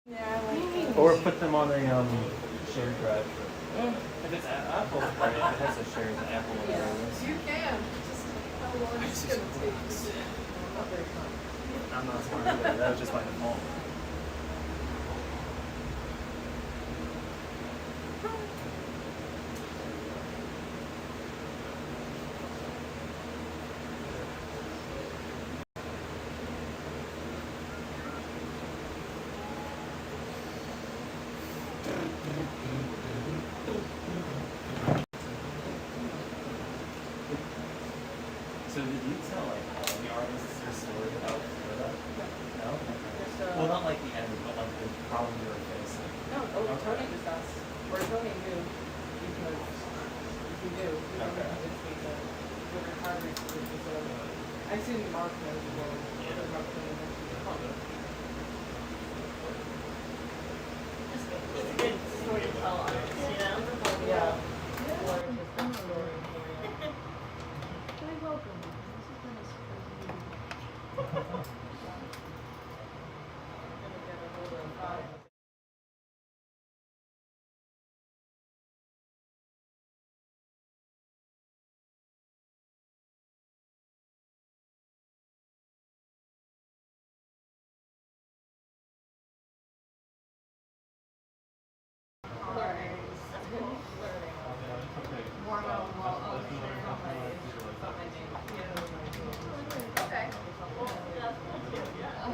Yeah, I like it. Or put them on a shared drive. If it's Apple, right, if it has a shared Apple environment. You can, just how long it's gonna take. I'm not smart either, that was just by default. So did you tell like all the artists your story about Florida? No? Well, not like the end, but like the problem you were facing. No, Tony just asked, or Tony knew, because if you do, you don't have to speak to the recovery facility. I assume Mark knows as well. Yeah. It's a good story to tell others, you know? Yeah. Or just that story. Okay. Well, that's cool too, yeah.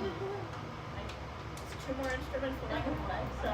It's 2 more instruments than I can play, so.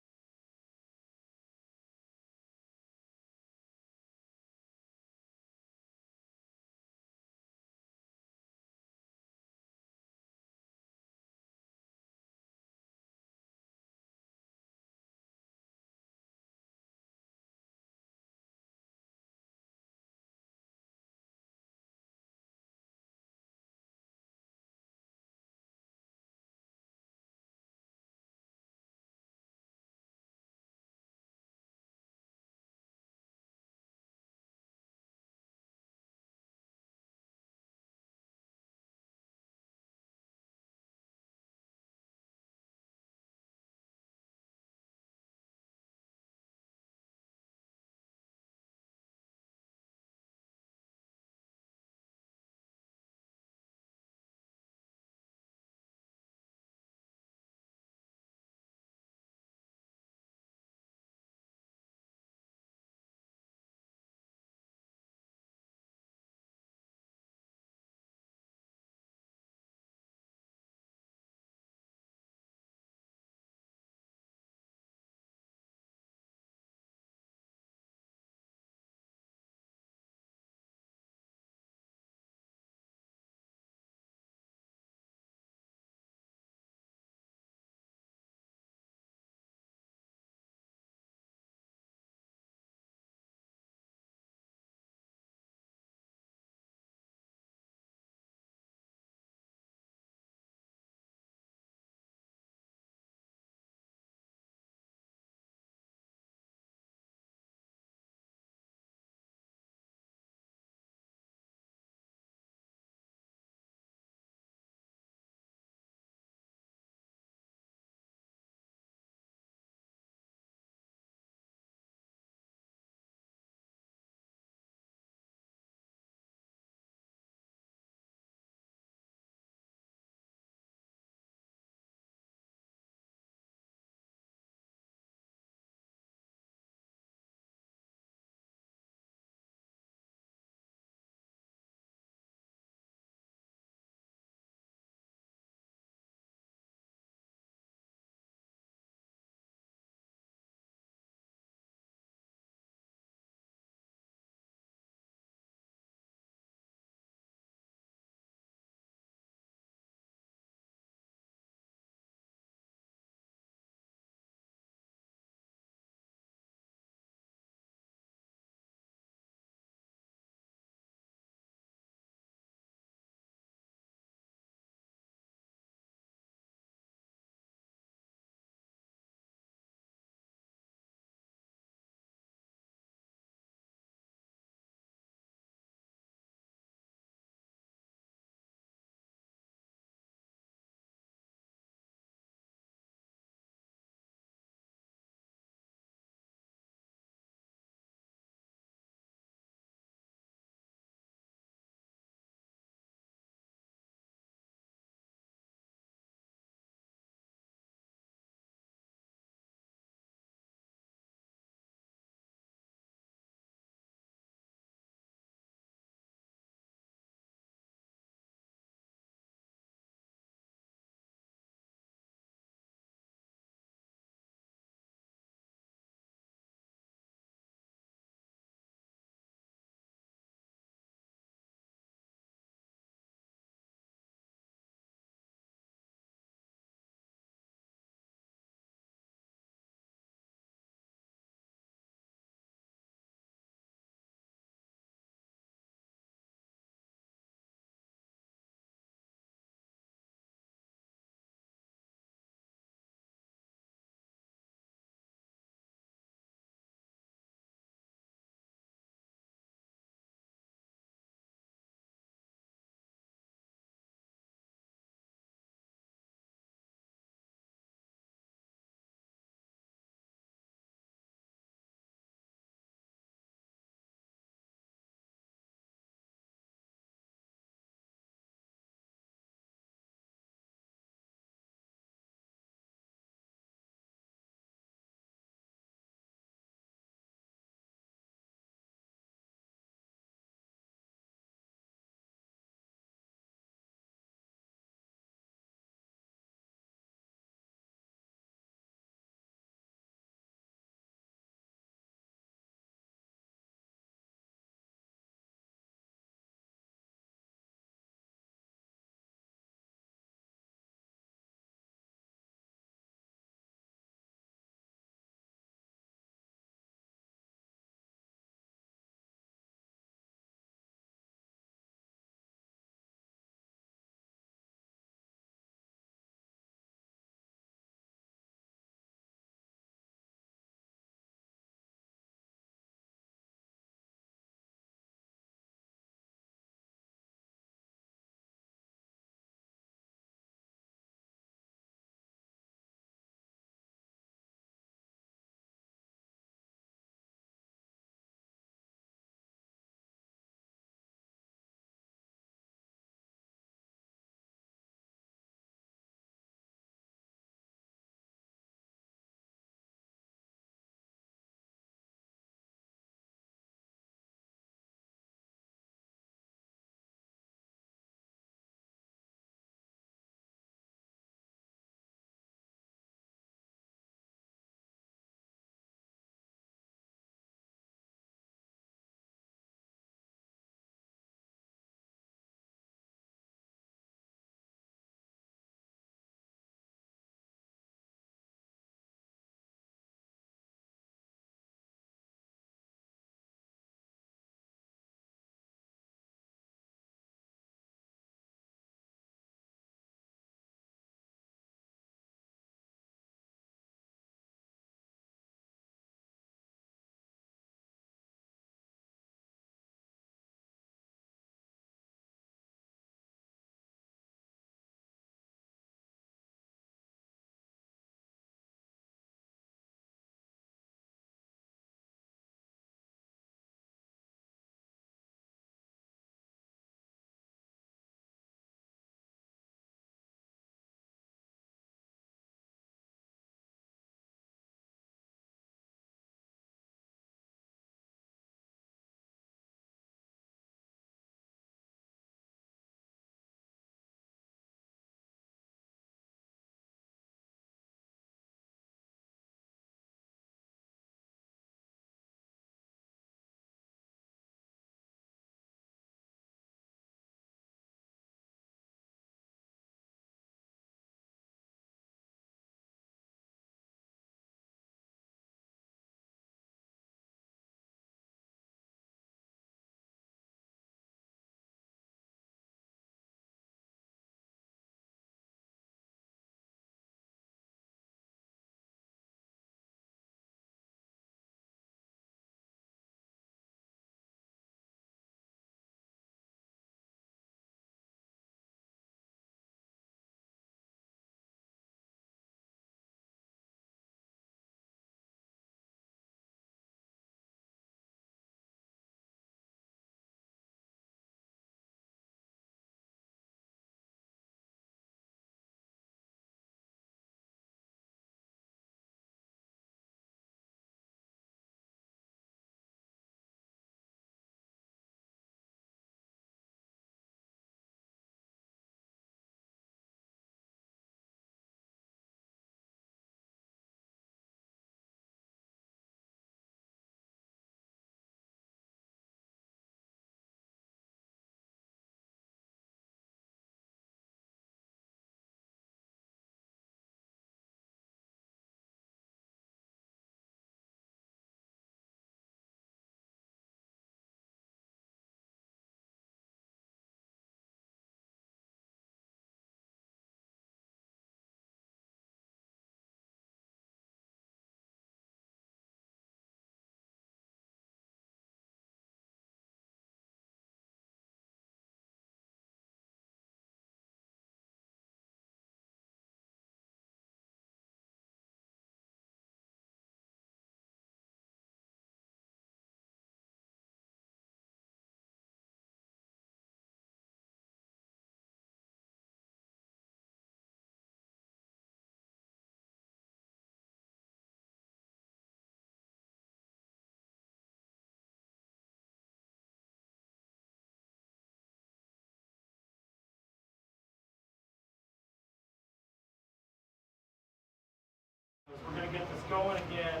going again.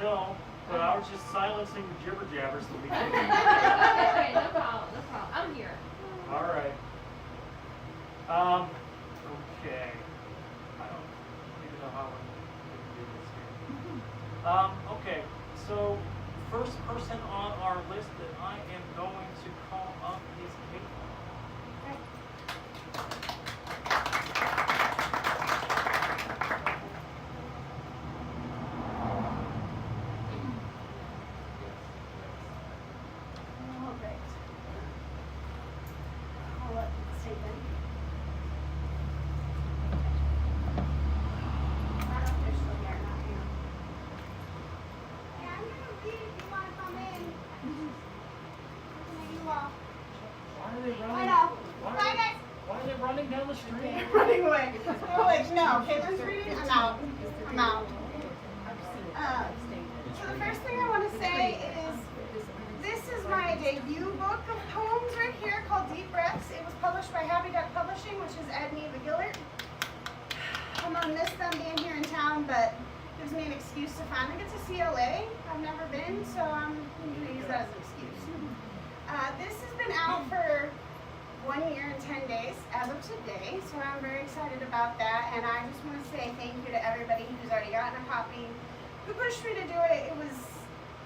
No, but I was just silencing the jibber jabbers at the beginning. Okay, no problem, no problem. I'm here. All right. Okay. I don't even know how we're going to do this here. Okay, so first person on our list that I am going to call up is Kate. Oh, great. I'll let you stay then. I don't know if they're still there or not, hang on. Hey, I'm gonna read if you wanna come in. Looking at you all. Why are they running? I know. Why Bye, guys. Why are they running down the street? Running away. They're like, no, Caitlin's reading, I'm out. I'm out. So the first thing I want to say is, this is my debut book of poems right here called Deep Breaths. It was published by Happy Duck Publishing, which is Ed and Eva Gillert. I'm gonna miss them being here in town, but gives me an excuse to finally get to see LA. I've never been, so I'm gonna use that as an excuse. This has been out for 1 year and 10 days as of today, so I'm very excited about that, and I just want to say thank you to everybody who's already gotten a copy, who pushed me to do it. It was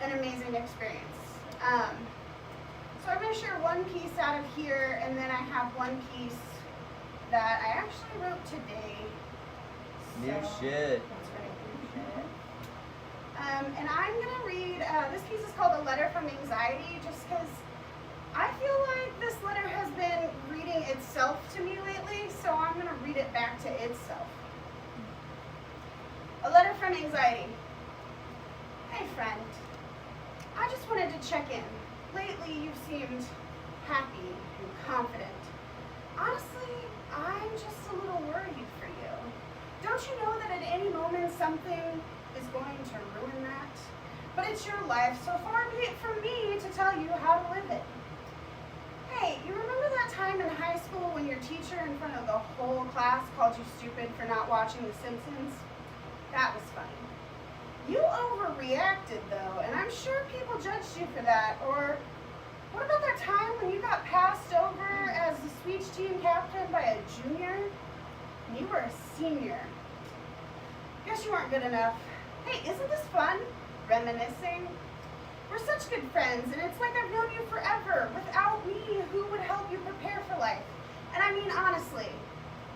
an amazing experience. So I'm going to share one piece out of here, and then I have one piece that I actually wrote today. New So- shit. That's right, new shit. And I'm going to read, this piece is called A Letter from Anxiety, just because I feel like this letter has been reading itself to me lately, so I'm going to read it back to itself. A letter from anxiety. Hey friend, I just wanted to check in. Lately you've seemed happy and confident. Honestly, I'm just a little worried for you. Don't you know that at any moment something is going to ruin that? But it's your life, so far be it from me to tell you how to live it. Hey, you remember that time in high school when your teacher in front of the whole class called you stupid for not watching The Simpsons? That was funny. You overreacted though, and I'm sure people judged you for that. Or what about that time when you got passed over as the speech team captain by a junior? And you were a senior. Guess you weren't good enough. Hey, isn't this fun? Reminiscing? We're such good friends, and it's like I've known you forever. Without me, who would help you prepare for life? And I mean, honestly,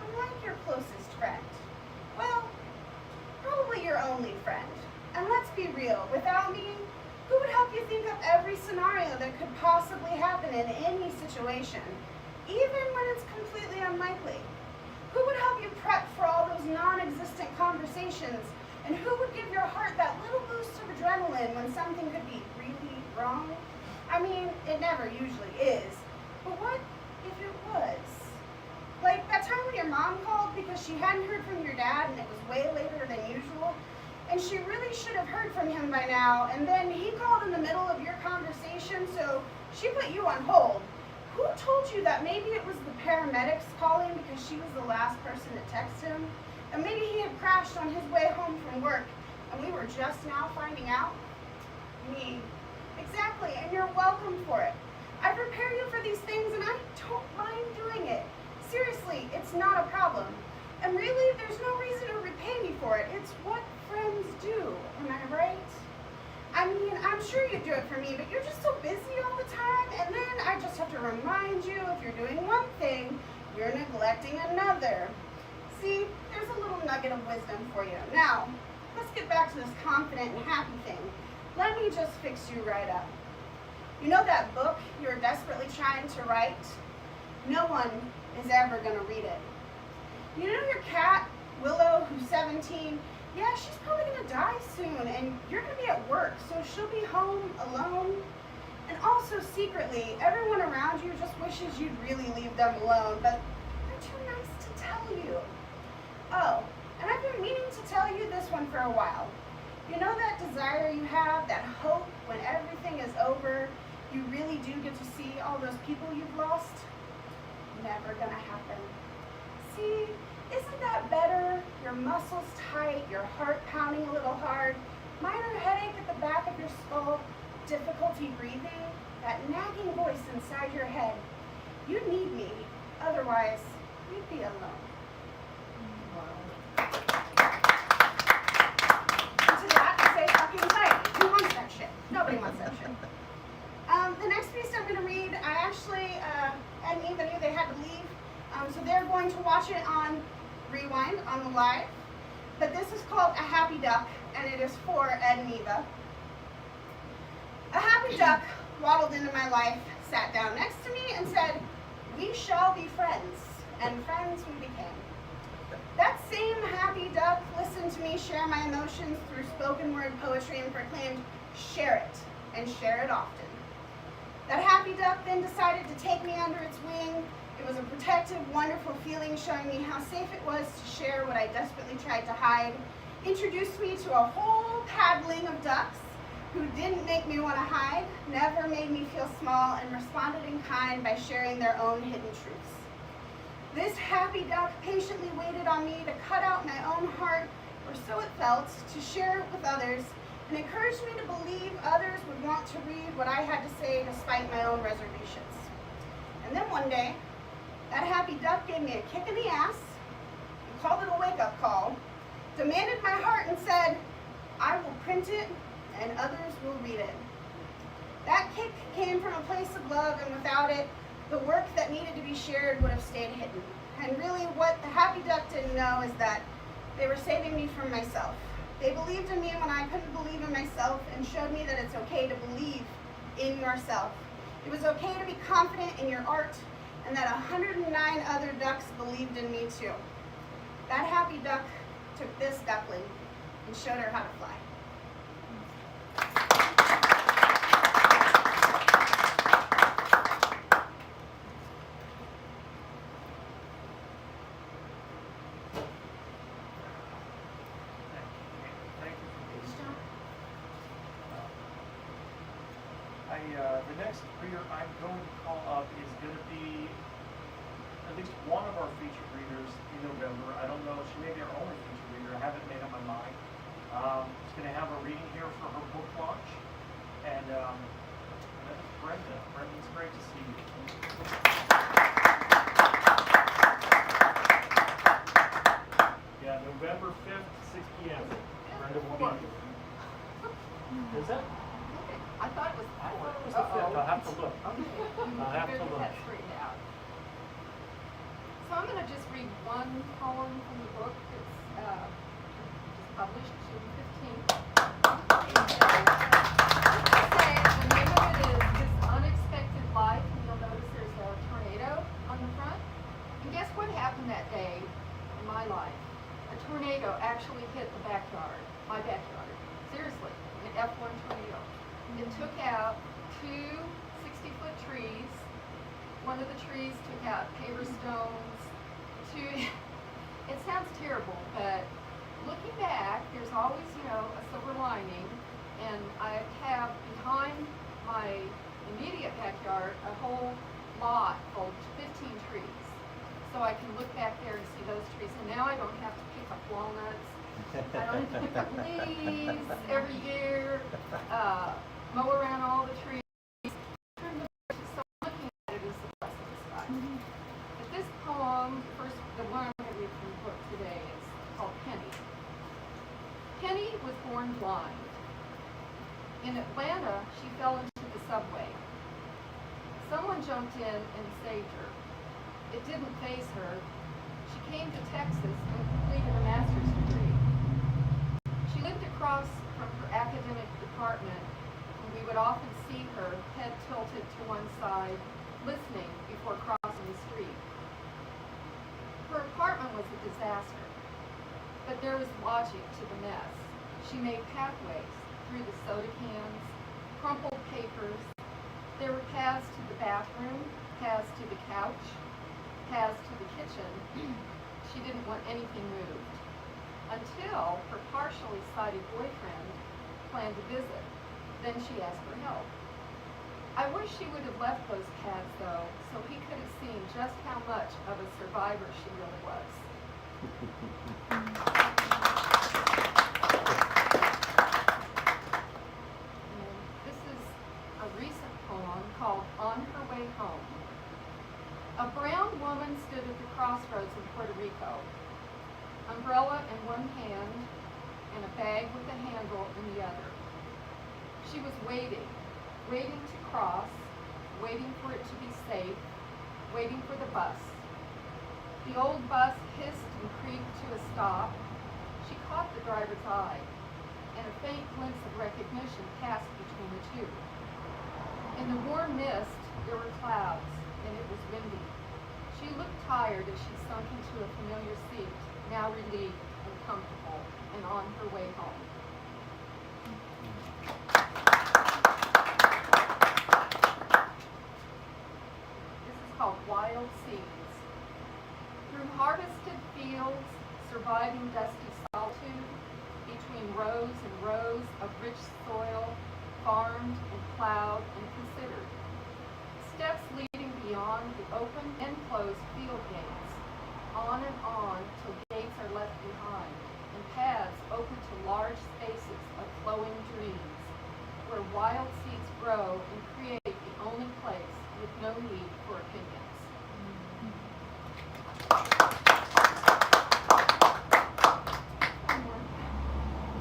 I'm like your closest friend. Well, probably your only friend. And let's be real, without me, who would help you think of every scenario that could possibly happen in any situation, even when it's completely unlikely? Who would help you prep for all those non-existent conversations? And who would give your heart that little boost of adrenaline when something could be really wrong? I mean, it never usually is. But what if it was? Like that time when your mom called because she hadn't heard from your dad and it was way later than usual, and she really should have heard from him by now, and then he called in the middle of your conversation, so she put you on hold. Who told you that maybe it was the paramedics calling because she was the last person to text him? And maybe he had crashed on his way home from work, and we were just now finding out? Me. Exactly, and you're welcome for it. I prepare you for these things, and I don't mind doing it. Seriously, it's not a problem. And really, there's no reason to repay me for it. It's what friends do, am I right? I mean, I'm sure you do it for me, but you're just so busy all the time, and then I just have to remind you if you're doing one thing, you're neglecting another. See, there's a little nugget of wisdom for you. Now, let's get back to this confident and happy thing. Let me just fix you right up. You know that book you're desperately trying to write? No one is ever going to read it. You know your cat, Willow, who's 17? Yeah, she's probably going to die soon, and you're going to be at work, so she'll be home alone. And also secretly, everyone around you just wishes you'd really leave them alone, but they're too nice to tell you. Oh, and I've been meaning to tell you this one for a while. You know that desire you have, that hope when everything is over, you really do get to see all those people you've lost? Never gonna happen. See, Isn't that better? Your muscles tight, your heart pounding a little hard, minor headache at the back of your skull, difficulty breathing, that nagging voice inside your head. You need me, otherwise you'd be alone. To that, I say fucking anxiety. Who wants that shit? Nobody wants that shit. The next piece I'm going to read, I actually, Ed and Eva knew they had to leave, so they're going to watch it on Rewind, on the live. But this is called A Happy Duck, and it is for Ed and Eva. A happy duck waddled into my life, sat down next to me, and said, "We shall be friends," and friends we became. That same happy duck listened to me share my emotions through spoken word poetry and proclaimed, "Share it, and share it often." That happy duck then decided to take me under its wing. It was a protective, wonderful feeling, showing me how safe it was to share what I desperately tried to hide. Introduced me to a whole paddling of ducks who didn't make me want to hide, never made me feel small, and responded in kind by sharing their own hidden truths. This happy duck patiently waited on me to cut out my own heart, or so it felt, to share it with others, and encouraged me to believe others would want to read what I had to say despite my own reservations. And then one day, that happy duck gave me a kick in the ass, and called it a wake-up call, demanded my heart and said, "I will print it and others will read it." That kick came from a place of love, and without it, the work that needed to be shared would have stayed hidden. And really what the happy duck didn't know is that they were saving me from myself. They believed in me when I couldn't believe in myself, and showed me that it's okay to believe in yourself. It was okay to be confident in your art, and that 109 other ducks believed in me too. That happy duck took this duckling and showed her how to fly. The next reader I'm going to call up is going to be at least one of our featured readers in November. I don't know, she may be our only featured reader. I haven't made up my mind. She's going to have a reading here for her book launch. And that is Brenda. Brenda, it's great to see you. Yeah, November 5th, 6 p.m. Brenda will be here. Is that? I thought it was I thought it was the 5th. I'll have to look. I'll have to look. That straightened out. So I'm going to just read one poem from the book. It's just published June 15th. The name of it is This Unexpected Life, and you'll notice there's a tornado on the front. And guess what happened that day in my life? A tornado actually hit the backyard, my backyard. Seriously, an F1 tornado. It took out two 60-foot trees. One of the trees took out paver stones. It sounds terrible, but looking back, there's always, a silver lining. And I have behind my immediate backyard a whole lot of 15 trees. So I can look back there and see those trees. And now I don't have to pick up walnuts. I don't have to pick up leaves every year. Mow around all the trees. So looking at it is the blessing of God. But this poem, the one I'm going to read from the book today, is called Penny. Penny was born blind. In Atlanta, she fell into the subway. Someone jumped in and saved her. It didn't faze her. She came to Texas and completed a master's degree. She lived across from her academic department. We would often see her, head tilted to one side, listening before crossing the street. Her apartment was a disaster, but there was logic to the mess. She made pathways through the soda cans, crumpled papers. There were paths to the bathroom, paths to the couch, paths to the kitchen. She didn't want anything moved, until her partially sighted boyfriend planned a visit. Then she asked for help. I wish she would have left those paths, though, so he could have seen just how much of a survivor she really was. This is a recent poem called On Her Way Home. A brown woman stood at the crossroads in Puerto Rico, umbrella in one hand and a bag with a handle in the other. She was waiting to cross, waiting for it to be safe, waiting for the bus. The old bus hissed and creaked to a stop. She caught the driver's eye, and a faint glimpse of recognition passed between the two. In the warm mist, there were clouds, and it was windy. She looked tired as she sunk into a familiar seat, now relieved and comfortable, and on her way home. This is called Wild Seeds. Through harvested fields, surviving dusty solitude, between rows and rows of rich soil, farmed and plowed and considered. Steps leading beyond the open and closed field gates, on and on till gates are left behind, and paths open to large spaces of flowing dreams, where wild seeds grow and create the only place with no need for opinions.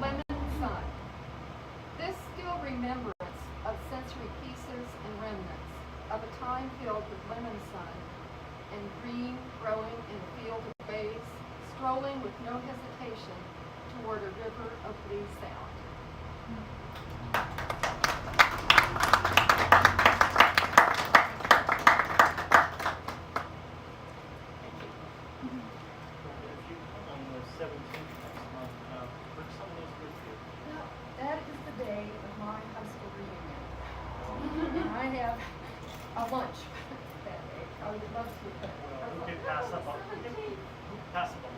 Lemon Sun. This still remembrance of sensory pieces and remnants of a time filled with lemon sun and green growing in a field of bays, strolling with no hesitation toward a river of blue sound. If you come on the 17th next month, bring some of those with you. No, that is the day of my high school reunion. And I have a lunch that day. I would love to. Well, we could pass up a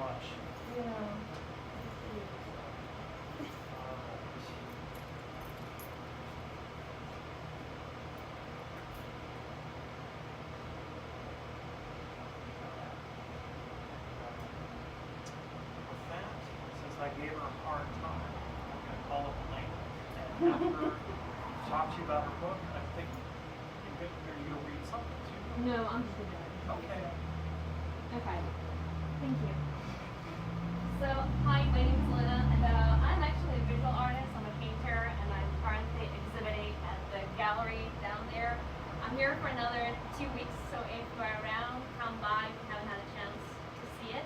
lunch. Yeah. With that, since I gave her a hard time, I'm going to call it a night and have her talk to you about her book. I think you'll read something too. No, I'm just gonna. Okay. Okay. Thank you. So, hi, my name is Lina, and I'm actually a visual artist. I'm a painter, and I'm currently exhibiting at the gallery down there. I'm here for another 2 weeks, so if you are around, come by if you haven't had a chance to see it.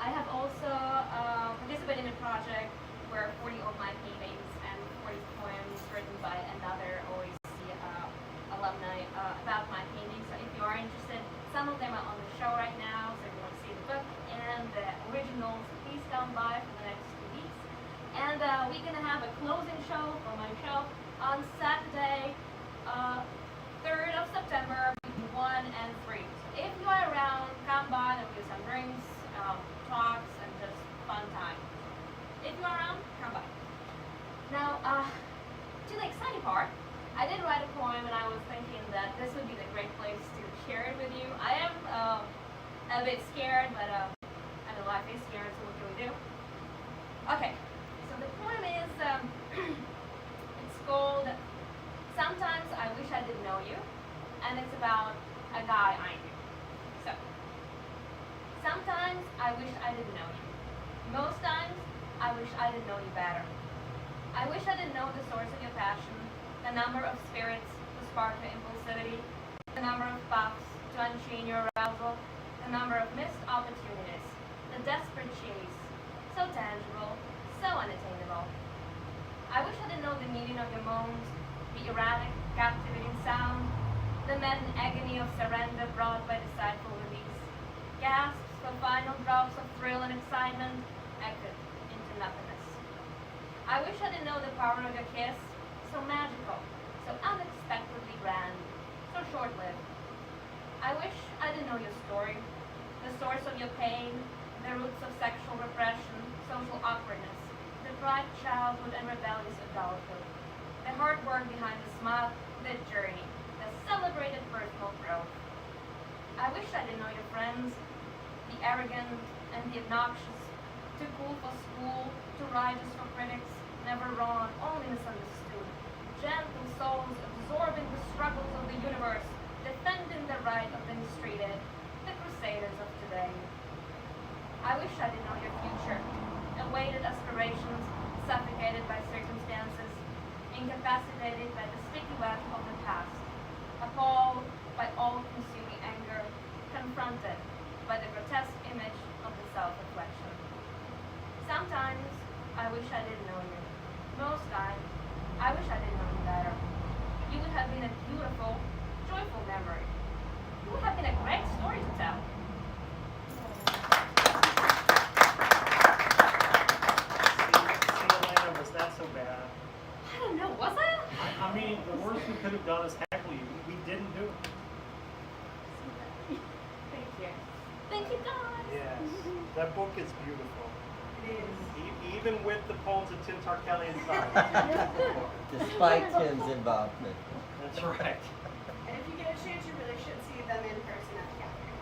I have also participated in a project where 40 of my paintings and 40 poems written by another OAC alumni about my paintings. So if you are interested, some of them are on the show right now, so if you want to see the book and the originals, please come by for the next 2 weeks. And we're going to have a closing show for my show on Saturday, 3rd of September, between 1 and 3. So if you are around, come by and we'll do some drinks, talks, and just fun time. If you are around, come by. Now, to the exciting part, I did write a poem and I was thinking that this would be the great place to share it with you. I am a bit scared, but I know life is scared, so what can we do? Okay, so the poem is, it's called Sometimes I Wish I Didn't Know You, and it's about a guy I knew. So, sometimes I wish I didn't know you. Most times, I wish I didn't know you better. I wish I didn't know the source of your passion, the number of spirits to spark your impulsivity, the number of puffs to unchain your arousal, the number of missed opportunities, the desperate chase, so tangible, so unattainable. I wish I didn't know the meaning of your moans, the erratic, captivating sound, the madden agony of surrender brought by decideful release, gasps for final drops of thrill and excitement, echoed into nothingness. I wish I didn't know the power of your kiss, so magical, so unexpectedly grand, so short-lived. I wish I didn't know your story, the source of your pain, the roots of sexual repression, social awkwardness, the bright childhood and rebellious adulthood, the hard work behind the smile-lit journey, the celebrated personal growth. I wish I didn't know your friends, the arrogant and the obnoxious too cool for school, too righteous for critics, never wrong, only misunderstood. Gentle souls absorbing the struggles of the universe, defending the right of the mistreated, the crusaders of today. I wish I did know your future. Awaited aspirations, suffocated by circumstances, incapacitated by the sticky web of the past, appalled by all-consuming anger, confronted by the grotesque image of the self-reflection. Sometimes, I wish I didn't know you. Most times, I wish I didn't know you better. You would have been a beautiful, joyful memory. You would have been a great story to tell. See, Elena, was that so bad? I don't know, was it? I mean, the worst we could have done is heckle you. We didn't do it. Thank you. Thank you, guys. Yes. That book is beautiful. It is. Even with the poems of Tim Tarkelly inside. Despite Tim's involvement. That's right. And if you get a chance, you really should see them in person at the gallery.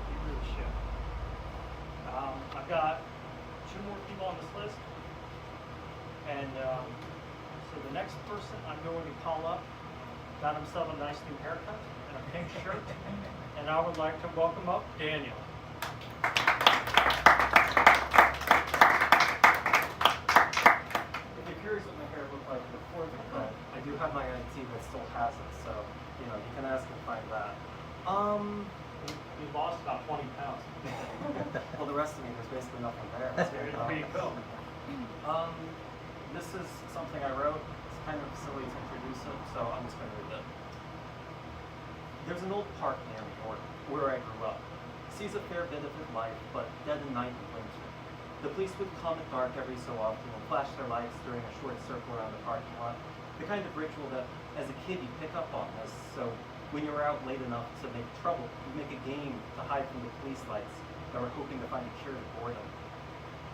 You really should. I've got 2 more people on this list. And so the next person I'm going to call up got himself a nice new haircut and a pink shirt. And I would like to welcome up Daniel. If you're curious what my hair looked like before the cut, I do have my IT that still has it, so you can ask and find that. You lost about 20 pounds. Well, the rest of me, there's basically nothing there. There you go. This is something I wrote. It's kind of silly to introduce it, so I'm just going to read it. There's an old park near me, or where I grew up. Sees a fair bit of it life, but dead in night and winter. The police would come at dark every so often and flash their lights during a short circle around the parking lot. The kind of ritual that, as a kid, you pick up on. So when you were out late enough to make trouble, you make a game to hide from the police lights that were hoping to find a cure to boredom.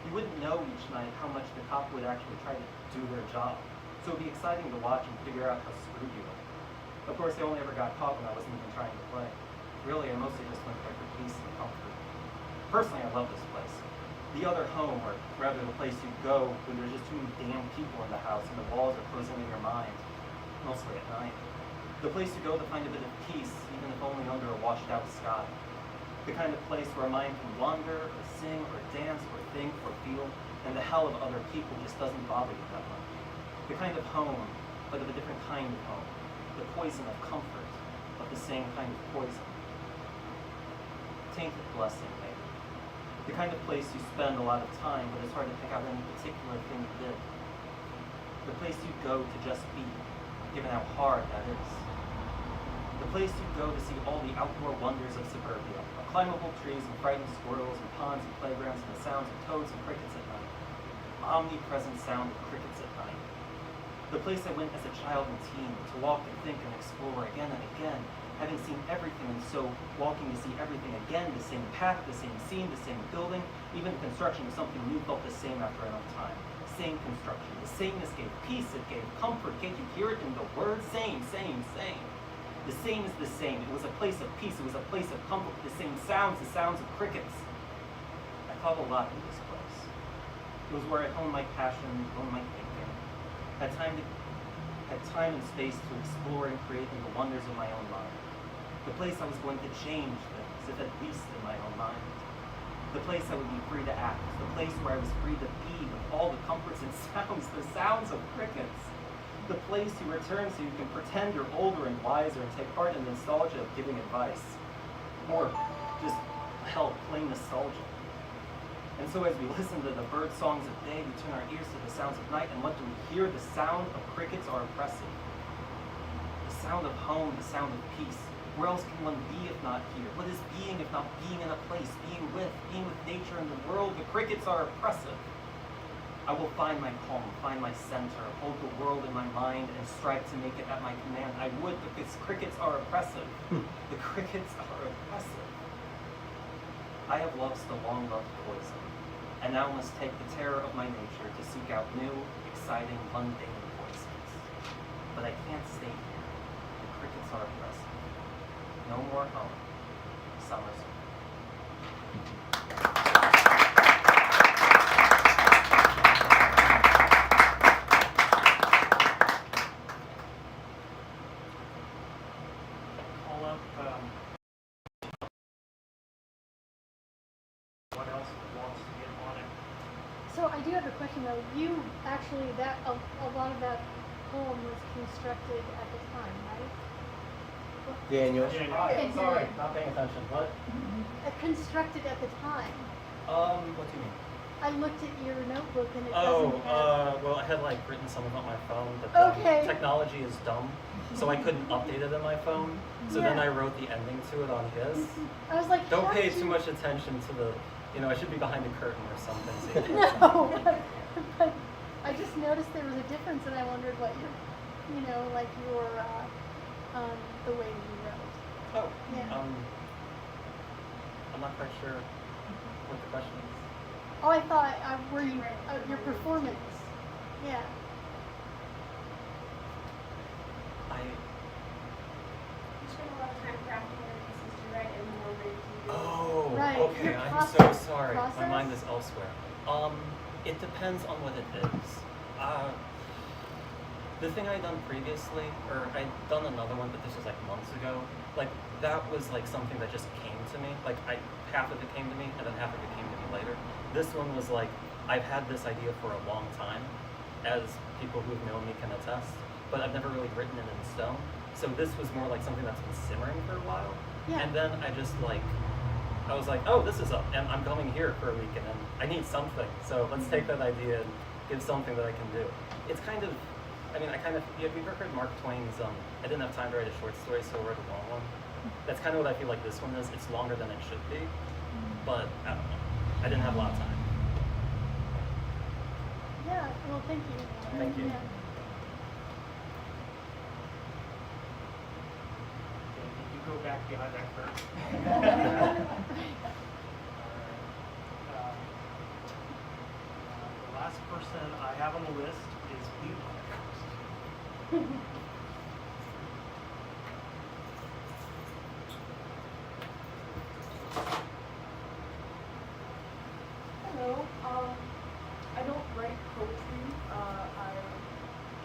You wouldn't know each night how much the cop would actually try to do their job, so it would be exciting to watch and figure out how screwed you were. Of course, they only ever got caught when I wasn't even trying to play. Really, I mostly just went there for peace and comfort. Personally, I love this place. The other home, or rather the place you go when there's just too many damn people in the house and the walls are closing in your mind, mostly at night. The place you go to find a bit of peace, even if only under a washed out sky. The kind of place where a mind can wander, or sing, or dance, or think, or feel, and the hell of other people just doesn't bother you that much. The kind of home, but of a different kind of home. The poison of comfort, of the same kind of poison. Tainted blessing, maybe. The kind of place you spend a lot of time, but it's hard to pick out any particular thing you did. The place you go to just be, given how hard that is. The place you go to see all the outdoor wonders of suburbia, climbable trees and frightened squirrels and ponds and playgrounds and the sounds of toads and crickets at night. Omnipresent sound of crickets at night. The place I went as a child and teen to walk and think and explore again and again, having seen everything, and so walking to see everything again, the same path, the same scene, the same building, even the construction of something new felt the same after enough time. Same construction. The sameness gave peace, it gave comfort. Can't you hear it in the words? Same, same, same. The same is the same. It was a place of peace. It was a place of comfort. The same sounds, the sounds of crickets. I thought a lot in this place. It was where I honed my passion, honed my thinking. Had time and space to explore and create in the wonders of my own mind. The place I was going to change things, if at least in my own mind. The place I would be free to act. The place where I was free to be with all the comforts and sounds, the sounds of crickets. The place you return so you can pretend you're older and wiser and take part in the nostalgia of giving advice. Or just, hell, plain nostalgia. And so as we listen to the bird songs of day, we turn our ears to the sounds of night, and what do we hear? The sound of crickets are oppressive. The sound of home, the sound of peace. Where else can one be if not here? What is being if not being in a place, being with nature and the world? The crickets are oppressive. I will find my calm, find my center, hold the world in my mind, and strive to make it at my command. I would, because crickets are oppressive. The crickets are oppressive. I have lost the long-loved poison, and now must take the terror of my nature to seek out new, exciting, mundane voices. But I can't stay here. The crickets are oppressive. No more home. Summer's over. what else wants to get on it? So I do have a question though. You actually, a lot of that poem was constructed at the time, right? Daniel. Okay, Sorry, good. not paying attention. What? Constructed at the time. What do you mean? I looked at your notebook and it Oh, doesn't have... well, I had like written something on my phone, but then Okay. technology is dumb, so I couldn't update it in my phone. So then Yeah. I wrote the ending to it on his. I was like, Don't how pay did too you- much attention to the, I should be behind a curtain or something. So you can't see. No, but I just noticed there was a difference and I wondered what your, like your, the way you wrote. Oh, Yeah. I'm not quite sure what the question is. Oh, I thought, were you, your performance. Yeah. You spend a lot of time crafting the pieces to write and then we're ready to do. Oh, Right, okay. your I'm so process- sorry. My mind is process? elsewhere. It depends on what it is. The thing I'd done previously, or I'd done another one, but this was like months ago. Like that was like something that just came to me. Like half of it came to me, and then half of it came to me later. This one was like I've had this idea for a long time, as people who've known me can attest, but I've never really written it in stone. So this was more like something that's been simmering for a while. Yeah. And then I was like, oh, this is up, and I'm coming here for a week, and then I need something. So let's take that idea and give something that I can do. It's kind of, have you ever heard Mark Twain's, I didn't have time to write a short story, so I wrote a long one. That's kind of what I feel like this one is. It's longer than it should be, but I don't know. I didn't have a lot of time. Yeah, well, thank you. Thank you. Yeah. You go back behind that curtain. The last person I have on the list is Levi. Hello. I don't write poetry. I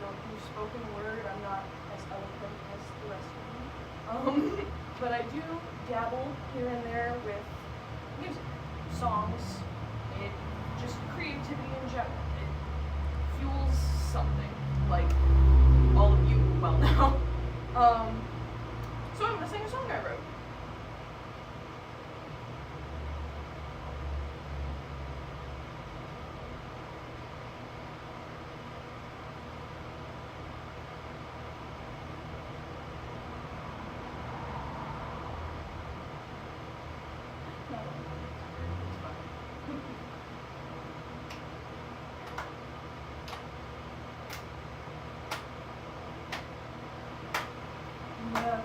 don't do spoken word. I'm not as eloquent as the rest of you. But I do dabble here and there with music, songs, just creativity in general. It fuels something, like all of you well know. So I'm gonna sing a song I wrote. Never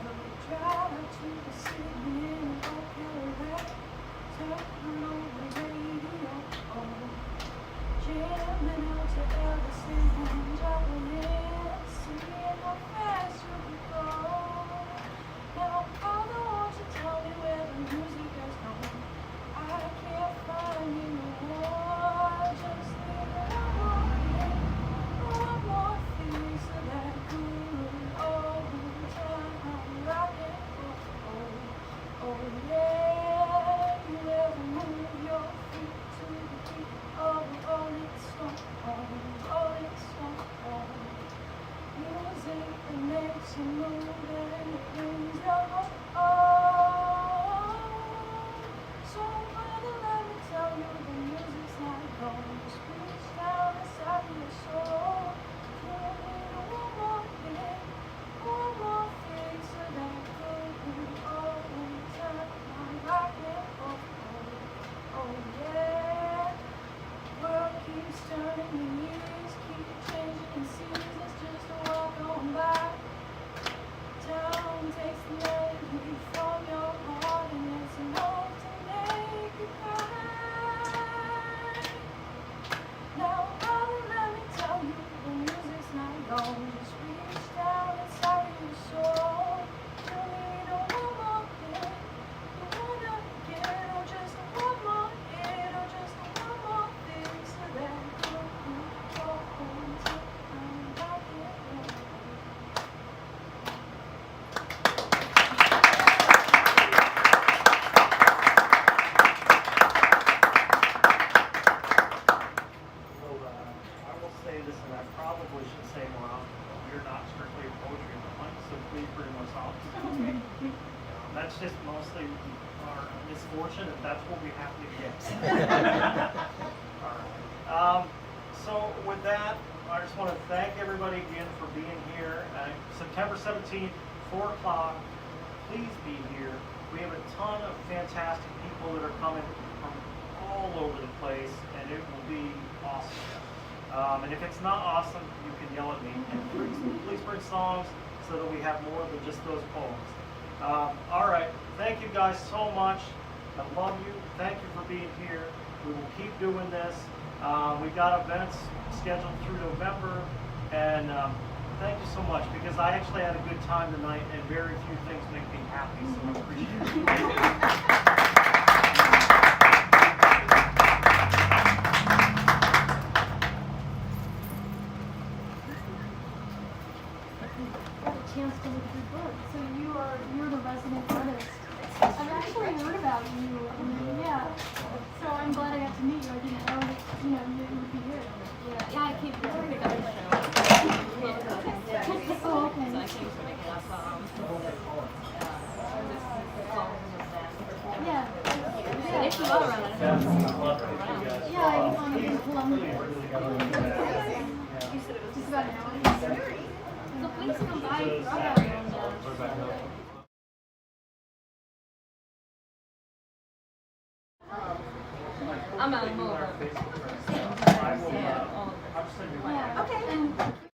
drive to the city in a Cadillac, turn on the radio, jamming out to Elvis and Jolene, seeing how fast you can go. Now all the ones to tell me where the music has gone, I can't find you no more. Just leave it alone. One more piece of that good old time rock and roll. Oh yeah, you ever move your feet to the beat of a rolling stone, rolling stone. Music and pretty much always. That's just mostly our misfortune, and that's what we have to get. All right. So with that, I just want to thank everybody again for being here. September 17th, 4 o'clock. Please be here. We have a ton of fantastic people that are coming from all over the place, and it will be awesome. And if it's not awesome, you can yell at me. And please bring songs so that we have more than just those poems. All right. Thank you guys so much. I love you. Thank you for being here. We will keep doing this. We've got events scheduled through November, and thank you so much, because I actually had a good time tonight, and very few things make me happy, so I appreciate it. Chance to look at your book. So you're the resident artist. I've actually heard about you. Yeah. So I'm glad I got to meet you. I didn't know that you would be here. Yeah, I came to pick up the show. Oh, okay. So I came to pick it up. Yeah. If you are around, I don't know. Yeah, I'm in Columbia. Just about an hour. So please come by. I'm out of Mulvania. Yeah. Okay.